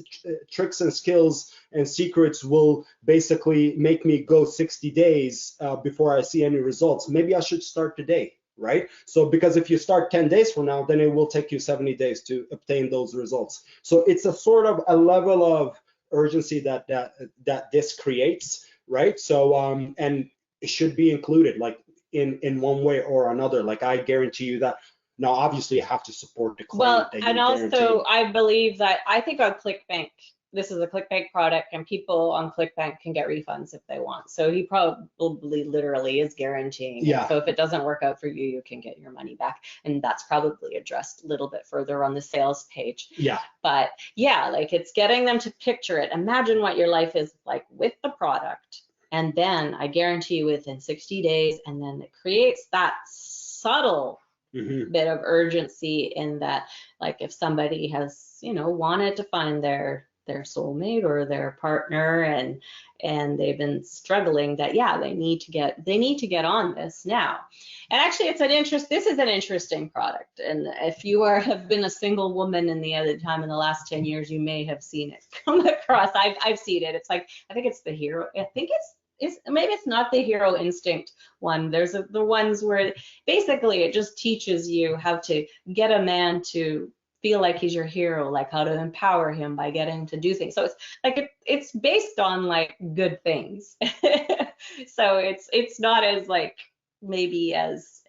tricks and skills and secrets will basically make me go 60 days before I see any results, maybe I should start today, right? So because if you start 10 days from now, then it will take you 70 days to obtain those results. So it's a sort of a level of urgency that this creates, right? So and it should be included, like in one way or another. Like I guarantee you that. Now, obviously, you have to support the claim Well, that you and guarantee. also I believe that I think on ClickBank, this is a ClickBank product, and people on ClickBank can get refunds if they want. So he probably literally is guaranteeing it. So if it doesn't work out for you, you can get your money back. And that's probably addressed a little bit further on the sales page. Yeah. But yeah, like it's getting them to picture it. Imagine what your life is like with the product. And then I guarantee you within 60 days, and then it creates that subtle bit of urgency in that, like if somebody has, you know, wanted to find their soulmate or their partner, and they've been struggling, that yeah, they need to get on this now. And actually this is an interesting product, and if you have been a single woman in the other time in the last 10 years, you may have seen it come across. I've seen it. It's like, I think it's the hero, I think maybe it's not the Hero Instinct one. There's the ones where basically it just teaches you how to get a man to feel like he's your hero, like how to empower him by getting to do things. So it's like it's based on like good things. So it's not as like maybe as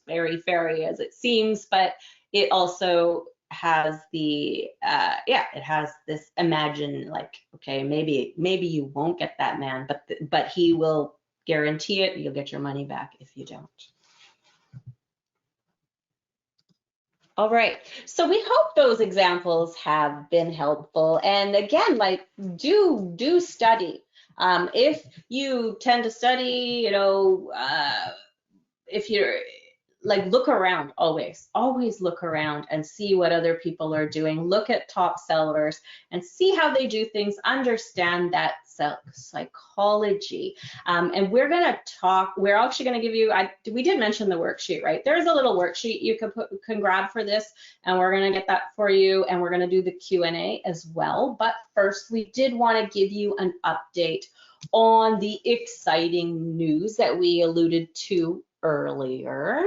airy-fairy as it seems, but it also has the it has this imagine, like, okay, maybe you won't get that man, but he will guarantee it, you'll get your money back if you don't. All right, so we hope those examples have been helpful, and again, like do study. If you tend to study, you know, if you're like, look around, always look around and see what other people are doing. Look at top sellers and see how they do things, understand that psychology. And we're actually gonna give you, we did mention the worksheet, right? There's a little worksheet you can grab for this, and we're gonna get that for you, and we're gonna do the Q&A as well. But first, we did wanna give you an update on the exciting news that we alluded to earlier.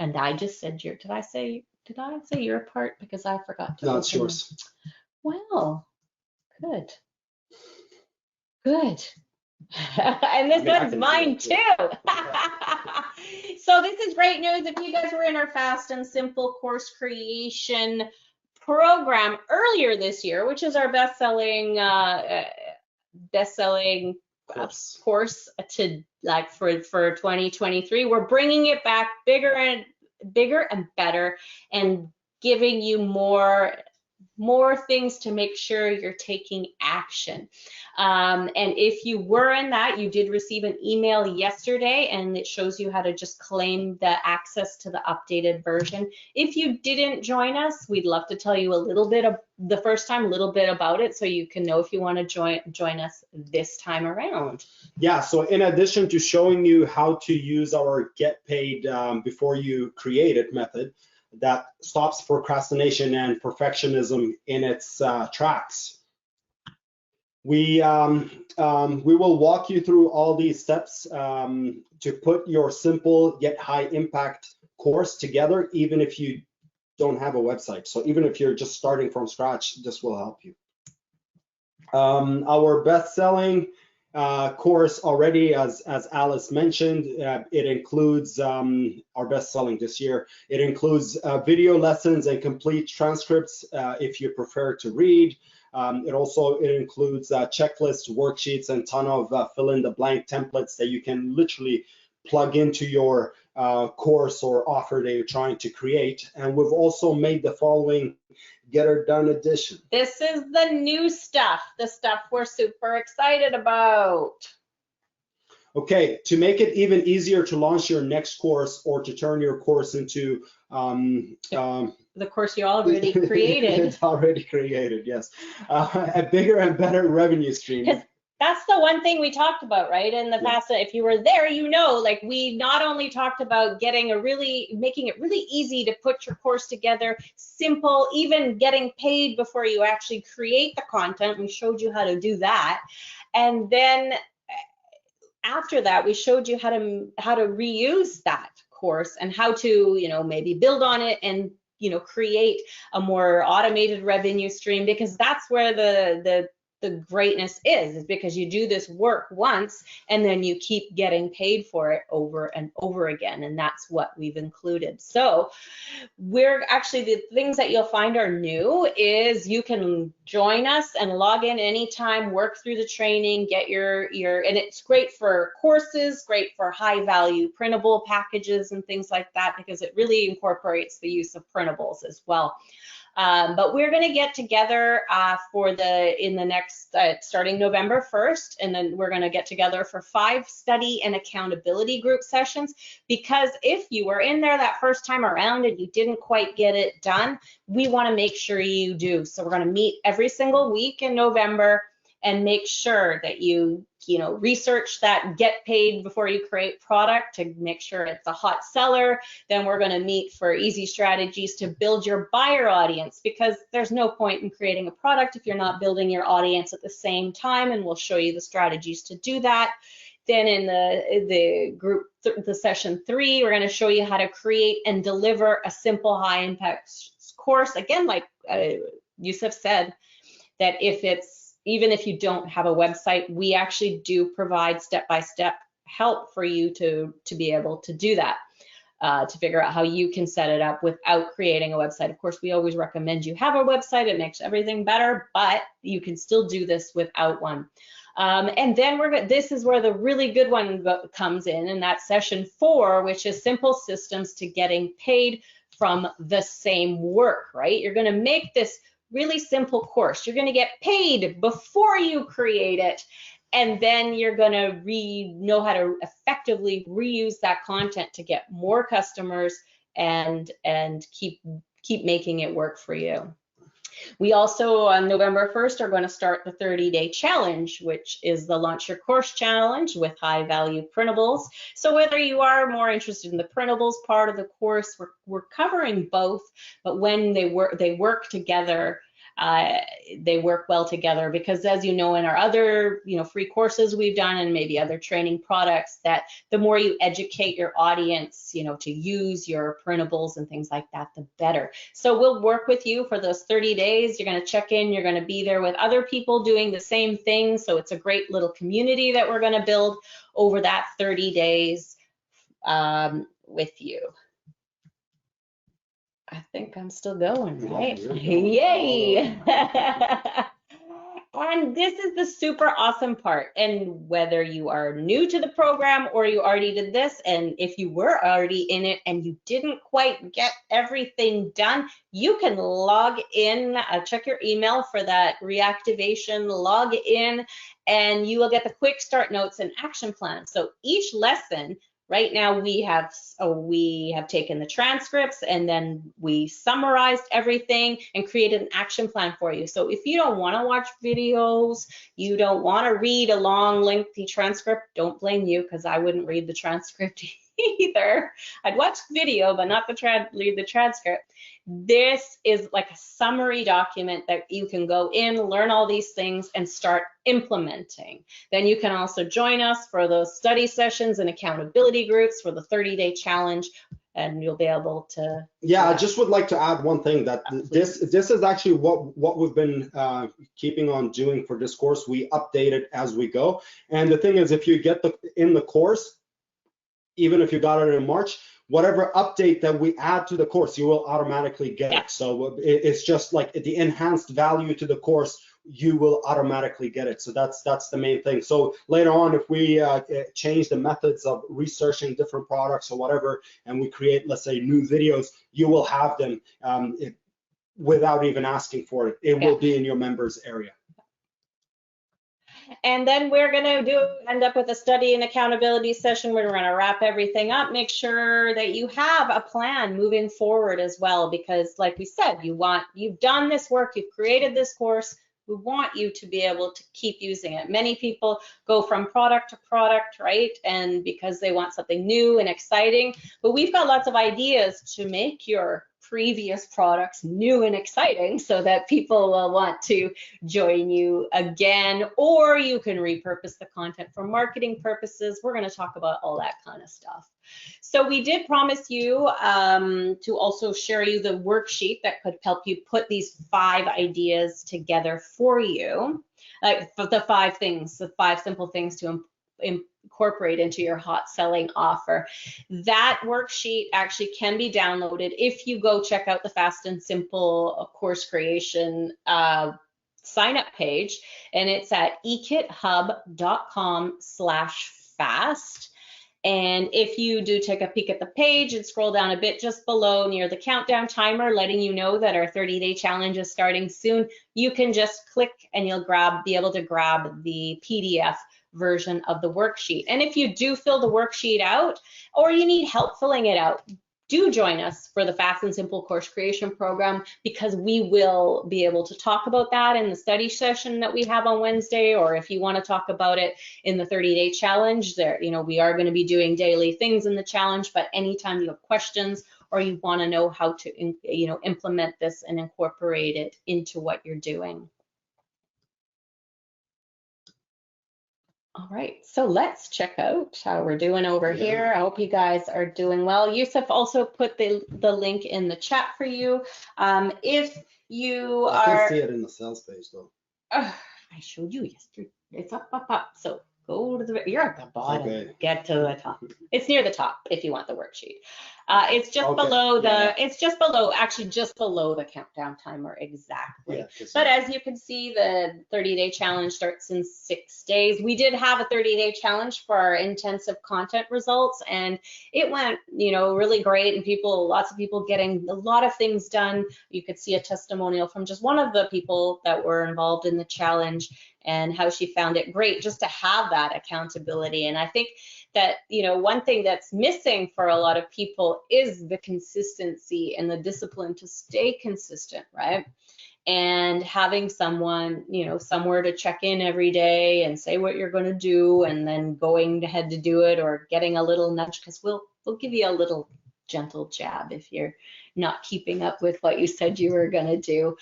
And I just said did I say your part? Because I forgot to. No, it's yours. Well, good. And this one's mine too. So this is great news. If you guys were in our Fast and Simple course creation program earlier this year, which is our best-selling course to like for 2023, we're bringing it back bigger and better, and giving you more things to make sure you're taking action. And if you were in that, you did receive an email yesterday, and it shows you how to just claim the access to the updated version. If you didn't join us, we'd love to tell you a little bit of the first time, a little bit about it, so you can know if you want to join us this time around. Yeah, so in addition to showing you how to use our get paid before you create it method that stops procrastination and perfectionism in its tracks, we will walk you through all these steps to put your simple yet high impact course together, even if you don't have a website. So even if you're just starting from scratch, this will help you. Our best-selling course already, as Alice mentioned, it includes our best-selling this year. It includes video lessons and complete transcripts if you prefer to read. It includes checklists, worksheets, and ton of fill-in-the-blank templates that you can literally plug into your course or offer that you're trying to create. And we've also made the following Get Her Done edition. This is the new stuff, the stuff we're super excited about. Okay, to make it even easier to launch your next course or to turn your course into the course you already created. It's already created, yes. A bigger and better revenue stream. That's the one thing we talked about, right? In the past, if you were there, you know, like we not only talked about making it really easy to put your course together, simple, even getting paid before you actually create the content. We showed you how to do that. And then after that, we showed you how to reuse that course and how to, you know, maybe build on it and, you know, create a more automated revenue stream, because that's where the greatness is because you do this work once and then you keep getting paid for it over and over again. And that's what we've included. So we're actually, the things that you'll find are new is you can join us and log in anytime, work through the training, get your, and it's great for courses, great for high value printable packages and things like that, because it really incorporates the use of printables as well. But we're going to get together in the next, starting November 1st, and then we're going to get together for 5 study and accountability group sessions, because if you were in there that first time around and you didn't quite get it done, we want to make sure you do. So we're going to meet every single week in November and make sure that you know, research that get paid before you create product to make sure it's a hot seller. Then we're going to meet for easy strategies to build your buyer audience, because there's no point in creating a product if you're not building your audience at the same time, and we'll show you the strategies to do that. Then in the group, the session 3, we're going to show you how to create and deliver a simple high impact course. Again, like Yusuf said, that even if you don't have a website, we actually do provide step-by-step help for you to be able to do that, to figure out how you can set it up without creating a website. Of course, we always recommend you have a website. It makes everything better, but you can still do this without one. And then this is where the really good one comes in, and that's session 4, which is simple systems to getting paid from the same work, right? You're going to make this really simple course. You're going to get paid before you create it, and then you're going to know how to effectively reuse that content to get more customers and keep making it work for you. We also, on November 1st, are going to start the 30-day challenge, which is the Launch Your Course Challenge with high-value printables. So whether you are more interested in the printables part of the course, we're covering both, but when they work together, they work well together, because as you know, in our other, you know, free courses we've done and maybe other training products, that the more you educate your audience, you know, to use your printables and things like that, the better. So we'll work with you for those 30 days. You're going to check in, you're going to be there with other people doing the same thing. So it's a great little community that we're going to build over that 30 days with you. I think I'm still going, right? Yay! And this is the super awesome part. And whether you are new to the program or you already did this, and if you were already in it and you didn't quite get everything done, you can log in, check your email for that reactivation, log in, and you will get the quick start notes and action plan. So each lesson, right now we have taken the transcripts and then we summarized everything and created an action plan for you. So if you don't want to watch videos, you don't want to read a long, lengthy transcript, don't blame you, because I wouldn't read the transcript either. I'd watch video, but not read the transcript. This is like a summary document that you can go in, learn all these things, and start implementing. Then you can also join us for those study sessions and accountability groups for the 30-day challenge, and you'll be able to. Yeah, I just would like to add one thing, that this is actually what we've been keeping on doing for this course. We update it as we go. And the thing is, if you get in the course, even if you got it in March, whatever update that we add to the course, you will automatically get it. So it's just like the enhanced value to the course, you will automatically get it. So that's the main thing. So later on, if we change the methods of researching different products or whatever, and we create, let's say, new videos, you will have them without even asking for it. It will be in your members area. And then we're going to end up with a study and accountability session where we're going to wrap everything up, make sure that you have a plan moving forward as well, because like we said, you've done this work, you've created this course, We want you to be able to keep using it. Many people go from product to product, right? And because they want something new and exciting, but we've got lots of ideas to make your previous products new and exciting so that people will want to join you again, or you can repurpose the content for marketing purposes. We're going to talk about all that kind of stuff. So we did promise you to also share you the worksheet that could help you put these 5 ideas together for you, like the 5 things, the 5 simple things to incorporate into your hot selling offer. That worksheet actually can be downloaded if you go check out the Fast and Simple course creation sign up page, and it's at ekithub.com/fast. And if you do take a peek at the page and scroll down a bit just below near the countdown timer, letting you know that our 30-day challenge is starting soon, you can just click and you'll be able to grab the PDF version of the worksheet. And if you do fill the worksheet out or you need help filling it out, do join us for the Fast and Simple course creation program, because we will be able to talk about that in the study session that we have on Wednesday, or if you want to talk about it in the 30-day challenge. There, we are going to be doing daily things in the challenge, but anytime you have questions or you want to know how to implement this and incorporate it into what you're doing. All right, so let's check out how we're doing over here. I hope you guys are doing well. Yusuf also put the link in the chat for you. If you I can see it in the sales page though. I showed you yesterday. It's up. So go to you're at the bottom. Okay. Get to the top. It's near the top if you want the worksheet. It's just below it's just below the countdown timer exactly. Yeah, but as you can see, the 30-day challenge starts in 6 days. We did have a 30-day challenge for our intensive content results, and it went, really great, and lots of people getting a lot of things done. You could see a testimonial from just one of the people that were involved in the challenge and how she found it great just to have that accountability. And I think that, one thing that's missing for a lot of people is the consistency and the discipline to stay consistent, right? And having someone, somewhere to check in every day and say what you're going to do, and then going ahead to do it, or getting a little nudge, because we'll give you a little gentle jab if you're not keeping up with what you said you were going to do.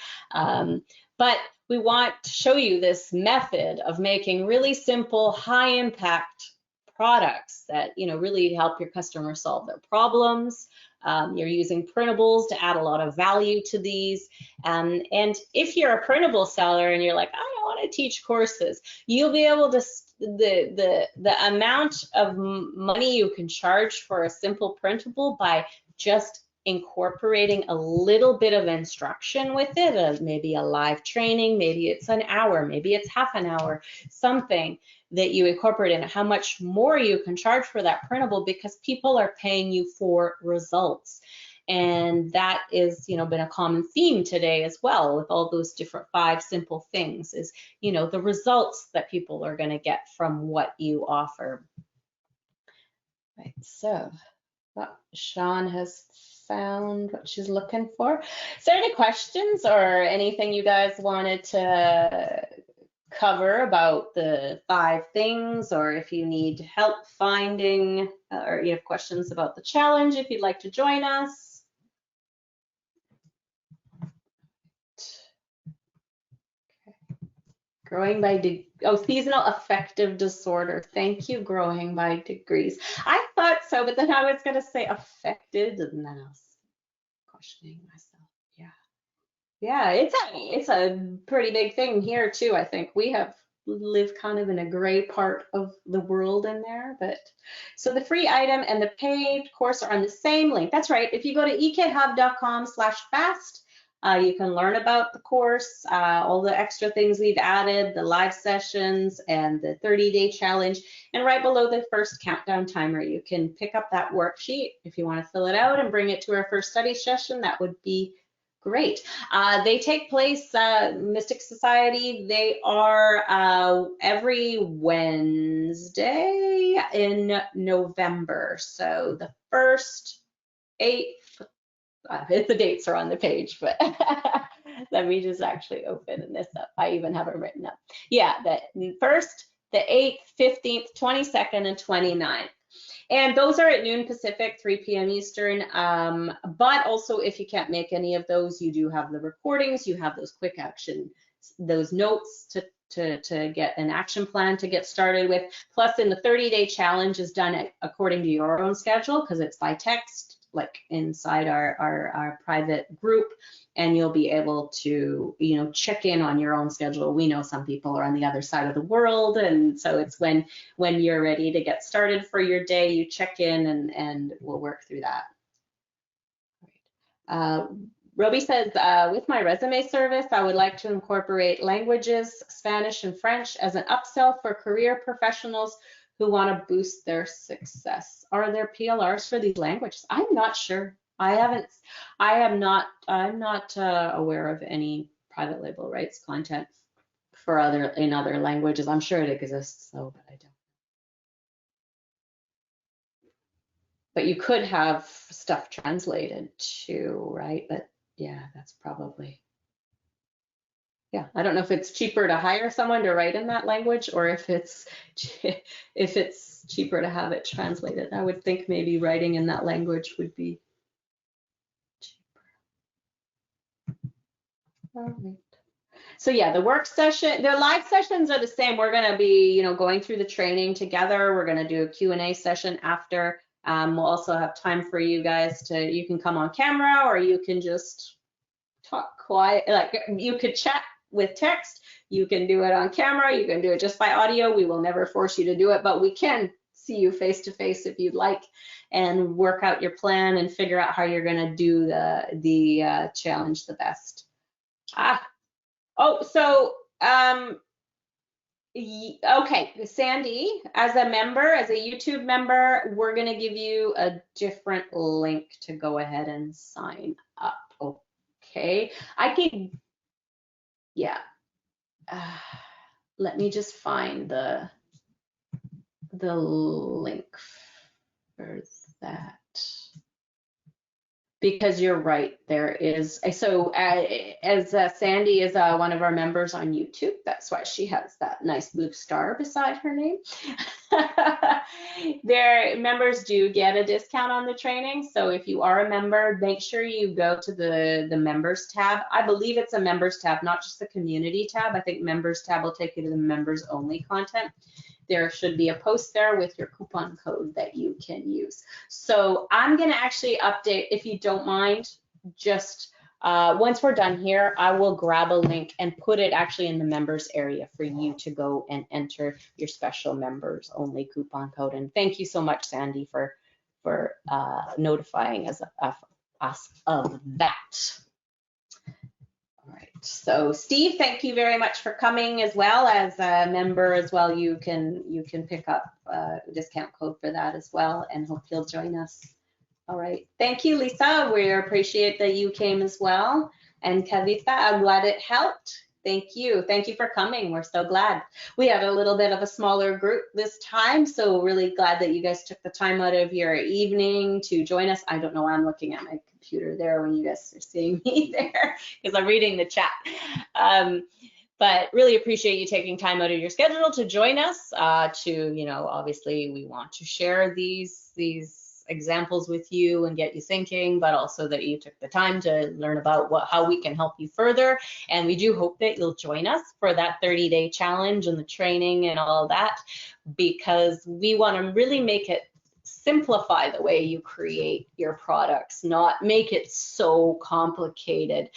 But we want to show you this method of making really simple, high impact products that really help your customers solve their problems. You're using printables to add a lot of value to these. And if you're a printable seller and you're like, I don't want to teach courses, you'll be able to, the amount of money you can charge for a simple printable by just incorporating a little bit of instruction with it, maybe a live training, maybe it's an hour, maybe it's half an hour, something that you incorporate in it, how much more you can charge for that printable, because people are paying you for results. And that is, been a common theme today as well, with all those different 5 simple things, is, the results that people are going to get from what you offer. Right, so Sean has found what she's looking for. Is there any questions or anything you guys wanted to cover about the 5 things, or if you need help finding, or you have questions about the challenge, if you'd like to join us? Growing by seasonal affective disorder. Thank you, growing by degrees. I thought so, but then I was going to say affected, and then I was questioning myself. Yeah, it's a pretty big thing here too. I think we live kind of in a gray part of the world in there. But so the free item and the paid course are on the same link. That's right. If you go to ekithub.com/fast, you can learn about the course, all the extra things we've added, the live sessions and the 30-day challenge. And right below the first countdown timer, you can pick up that worksheet if you want to fill it out and bring it to our first study session. That would be great. They take place, Mystic Society, they are every Wednesday in November. So the 1st, 8th, the dates are on the page, but let me just actually open this up. I even have it written up. Yeah, the 1st, the 8th, 15th, 22nd, and 29th. And those are at noon Pacific, 3 p.m. Eastern. But also, if you can't make any of those, you do have the recordings. You have those quick action, those notes to get an action plan to get started with. Plus, in the 30-day challenge is done according to your own schedule because it's by text, like inside our private group, and you'll be able to, you know, check in on your own schedule. We know some people are on the other side of the world, and so it's when you're ready to get started for your day, you check in and we'll work through that. Roby says, with my resume service, I would like to incorporate languages, Spanish and French, as an upsell for career professionals who want to boost their success. Are there PLRs for these languages? I'm not sure. I'm not aware of any private label rights content for in other languages. I'm sure it exists, though, but I don't. But you could have stuff translated too, right? But yeah, that's probably, yeah. I don't know if it's cheaper to hire someone to write in that language or if it's cheaper to have it translated. I would think maybe writing in that language would be cheaper. All right. So yeah, the work session, the live sessions are the same. We're going to be, you know, going through the training together. We're going to do a Q&A session after. We'll also have time for you guys you can come on camera or you can just talk quiet. Like you could chat with text. You can do it on camera. You can do it just by audio. We will never force you to do it, but we can see you face to face if you'd like and work out your plan and figure out how you're going to do the challenge the best. Okay, Sandy, as a YouTube member, we're going to give you a different link to go ahead and sign up. Okay, yeah. Let me just find the link for that. Because you're right, there is. So as Sandy is one of our members on YouTube, that's why she has that nice blue star beside her name. Their members do get a discount on the training. So if you are a member, make sure you go to the members tab. I believe it's a members tab, not just the community tab. I think members tab will take you to the members only content. There should be a post there with your coupon code that you can use. So I'm going to actually update, if you don't mind, just once we're done here, I will grab a link and put it actually in the members area for you to go and enter your special members only coupon code. And thank you so much, Sandy, for notifying us of that. All right, so Steve, thank you very much for coming as well. As a member as well, you can pick up a discount code for that as well, and hope you'll join us. All right, thank you, Lisa. We appreciate that you came as well. And Kavita, I'm glad it helped. Thank you for coming. We're so glad. We had a little bit of a smaller group this time, so really glad that you guys took the time out of your evening to join us. I don't know why I'm looking at my computer there when you guys are seeing me there, because I'm reading the chat. But really appreciate you taking time out of your schedule to join us. Obviously we want to share these examples with you and get you thinking, but also that you took the time to learn about how we can help you further. And we do hope that you'll join us for that 30-day challenge and the training and all that, because we want to really make it simplify the way you create your products, not make it so complicated.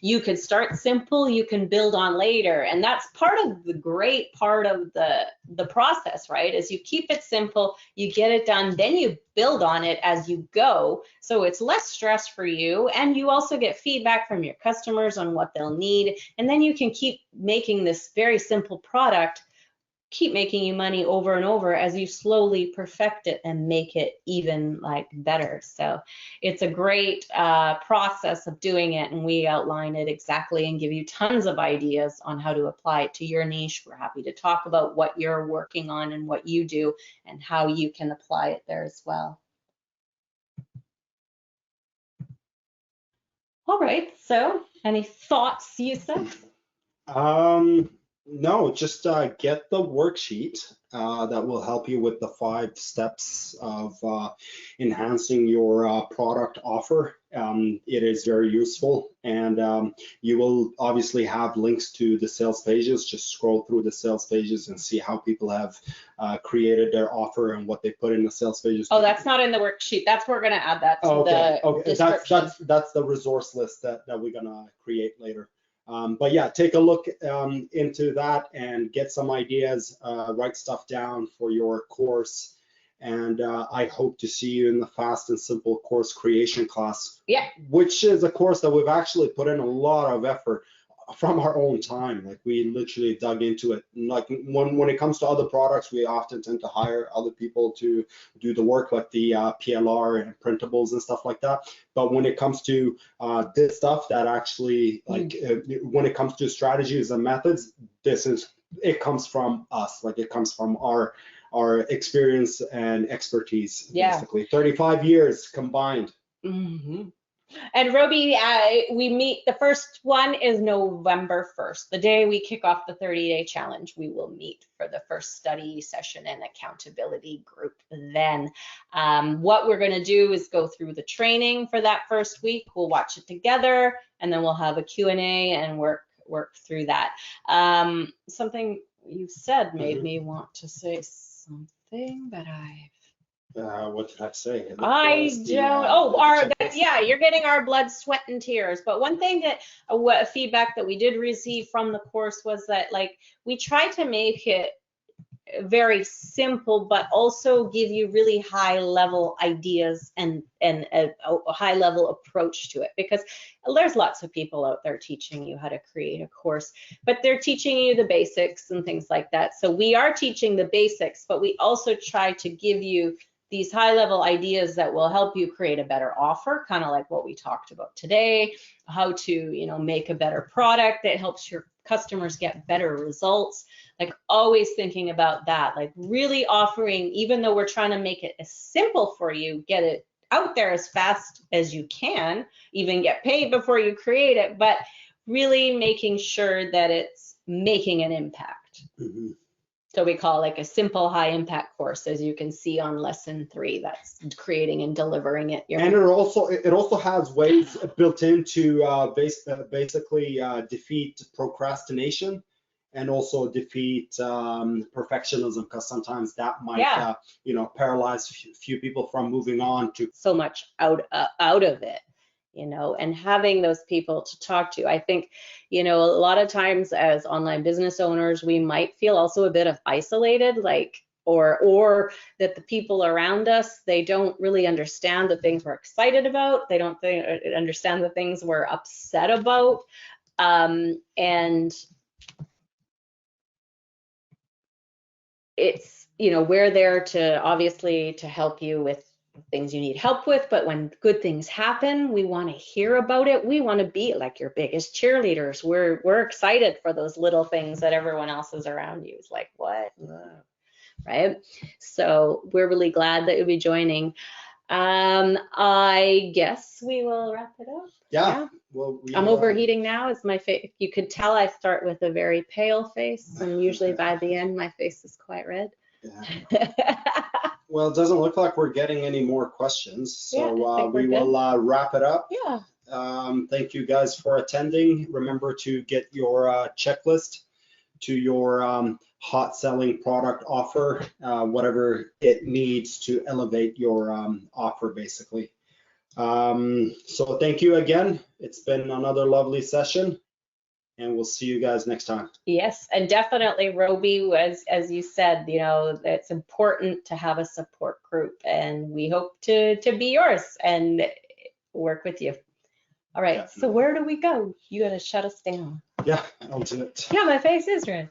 You can start simple, you can build on later, and that's part of the great part of the process, right? Is you keep it simple, you get it done, then you build on it as you go, so it's less stress for you, and you also get feedback from your customers on what they'll need, and then you can keep making this very simple product keep making you money over and over as you slowly perfect it and make it even better. So it's a great process of doing it, and we outline it exactly and give you tons of ideas on how to apply it to your niche. We're happy to talk about what you're working on and what you do and how you can apply it there as well. All right. So any thoughts, Yusuf? No, just get the worksheet that will help you with the 5 steps of enhancing your product offer. It is very useful, and you will obviously have links to the sales pages. Just scroll through the sales pages and see how people have created their offer and what they put in the sales pages. Oh, that's not in the worksheet. We're gonna add that to Okay, the okay, description. that's the resource list that we're gonna create later. But yeah, take a look into that and get some ideas, write stuff down for your course. And I hope to see you in the Fast and Simple course creation class, Yeah. which is a course that we've actually put in a lot of effort from our own time. Like we literally dug into it. Like when it comes to other products, we often tend to hire other people to do the work, like the PLR and printables and stuff like that. But when it comes to this stuff that actually, like when it comes to strategies and methods, it comes from us. Like it comes from our experience and expertise, basically. 35 years combined. Mm-hmm. And Roby, we meet, the first one is November 1st. The day we kick off the 30-day challenge, we will meet for the first study session and accountability group. Then what we're going to do is go through the training for that first week. We'll watch it together, and then we'll have a Q&A and work through that. Something you said made me want to say something, but what did I say? I don't. Yeah, you're getting our blood, sweat, and tears. But one thing that feedback that we did receive from the course was that, like, we tried to make it very simple, but also give you really high level ideas and a high level approach to it, because there's lots of people out there teaching you how to create a course, but they're teaching you the basics and things like that. So we are teaching the basics, but we also try to give you these high level ideas that will help you create a better offer, kind of like what we talked about today, how to, you know, make a better product that helps your customers get better results. Like always thinking about that, like really offering, even though we're trying to make it as simple for you, get it out there as fast as you can, even get paid before you create it, but really making sure that it's making an impact. Mm-hmm. So we call it like a simple high impact course, as you can see on lesson 3, that's creating and delivering it. And it also has ways built in to basically defeat procrastination and also defeat perfectionism, because sometimes that might paralyze few people from moving on to so much out of it. You know, and having those people to talk to. I think, you know, a lot of times as online business owners, we might feel also a bit of isolated, like, or that the people around us, they don't really understand the things we're excited about. They don't understand the things we're upset about. And it's, you know, we're there to obviously to help you with things you need help with, but when good things happen, we want to hear about it. We want to be like your biggest cheerleaders. We're excited for those little things that everyone else is around you is like, what? Right? So we're really glad that you'll be joining. I guess we will wrap it up. Yeah. Well, I'm overheating now. Is my face? You could tell I start with a very pale face, and usually by the end my face is quite red. Yeah. Well, it doesn't look like we're getting any more questions, so we will wrap it up. Yeah. Thank you guys for attending. Remember to get your checklist to your hot selling product offer, whatever it needs to elevate your offer, basically. So thank you again. It's been another lovely session, and we'll see you guys next time. Yes, and definitely, Roby, as you said, you know, it's important to have a support group, and we hope to be yours and work with you. All right, definitely. So where do we go? You gotta shut us down. Yeah, I'll do it. Yeah, my face is red.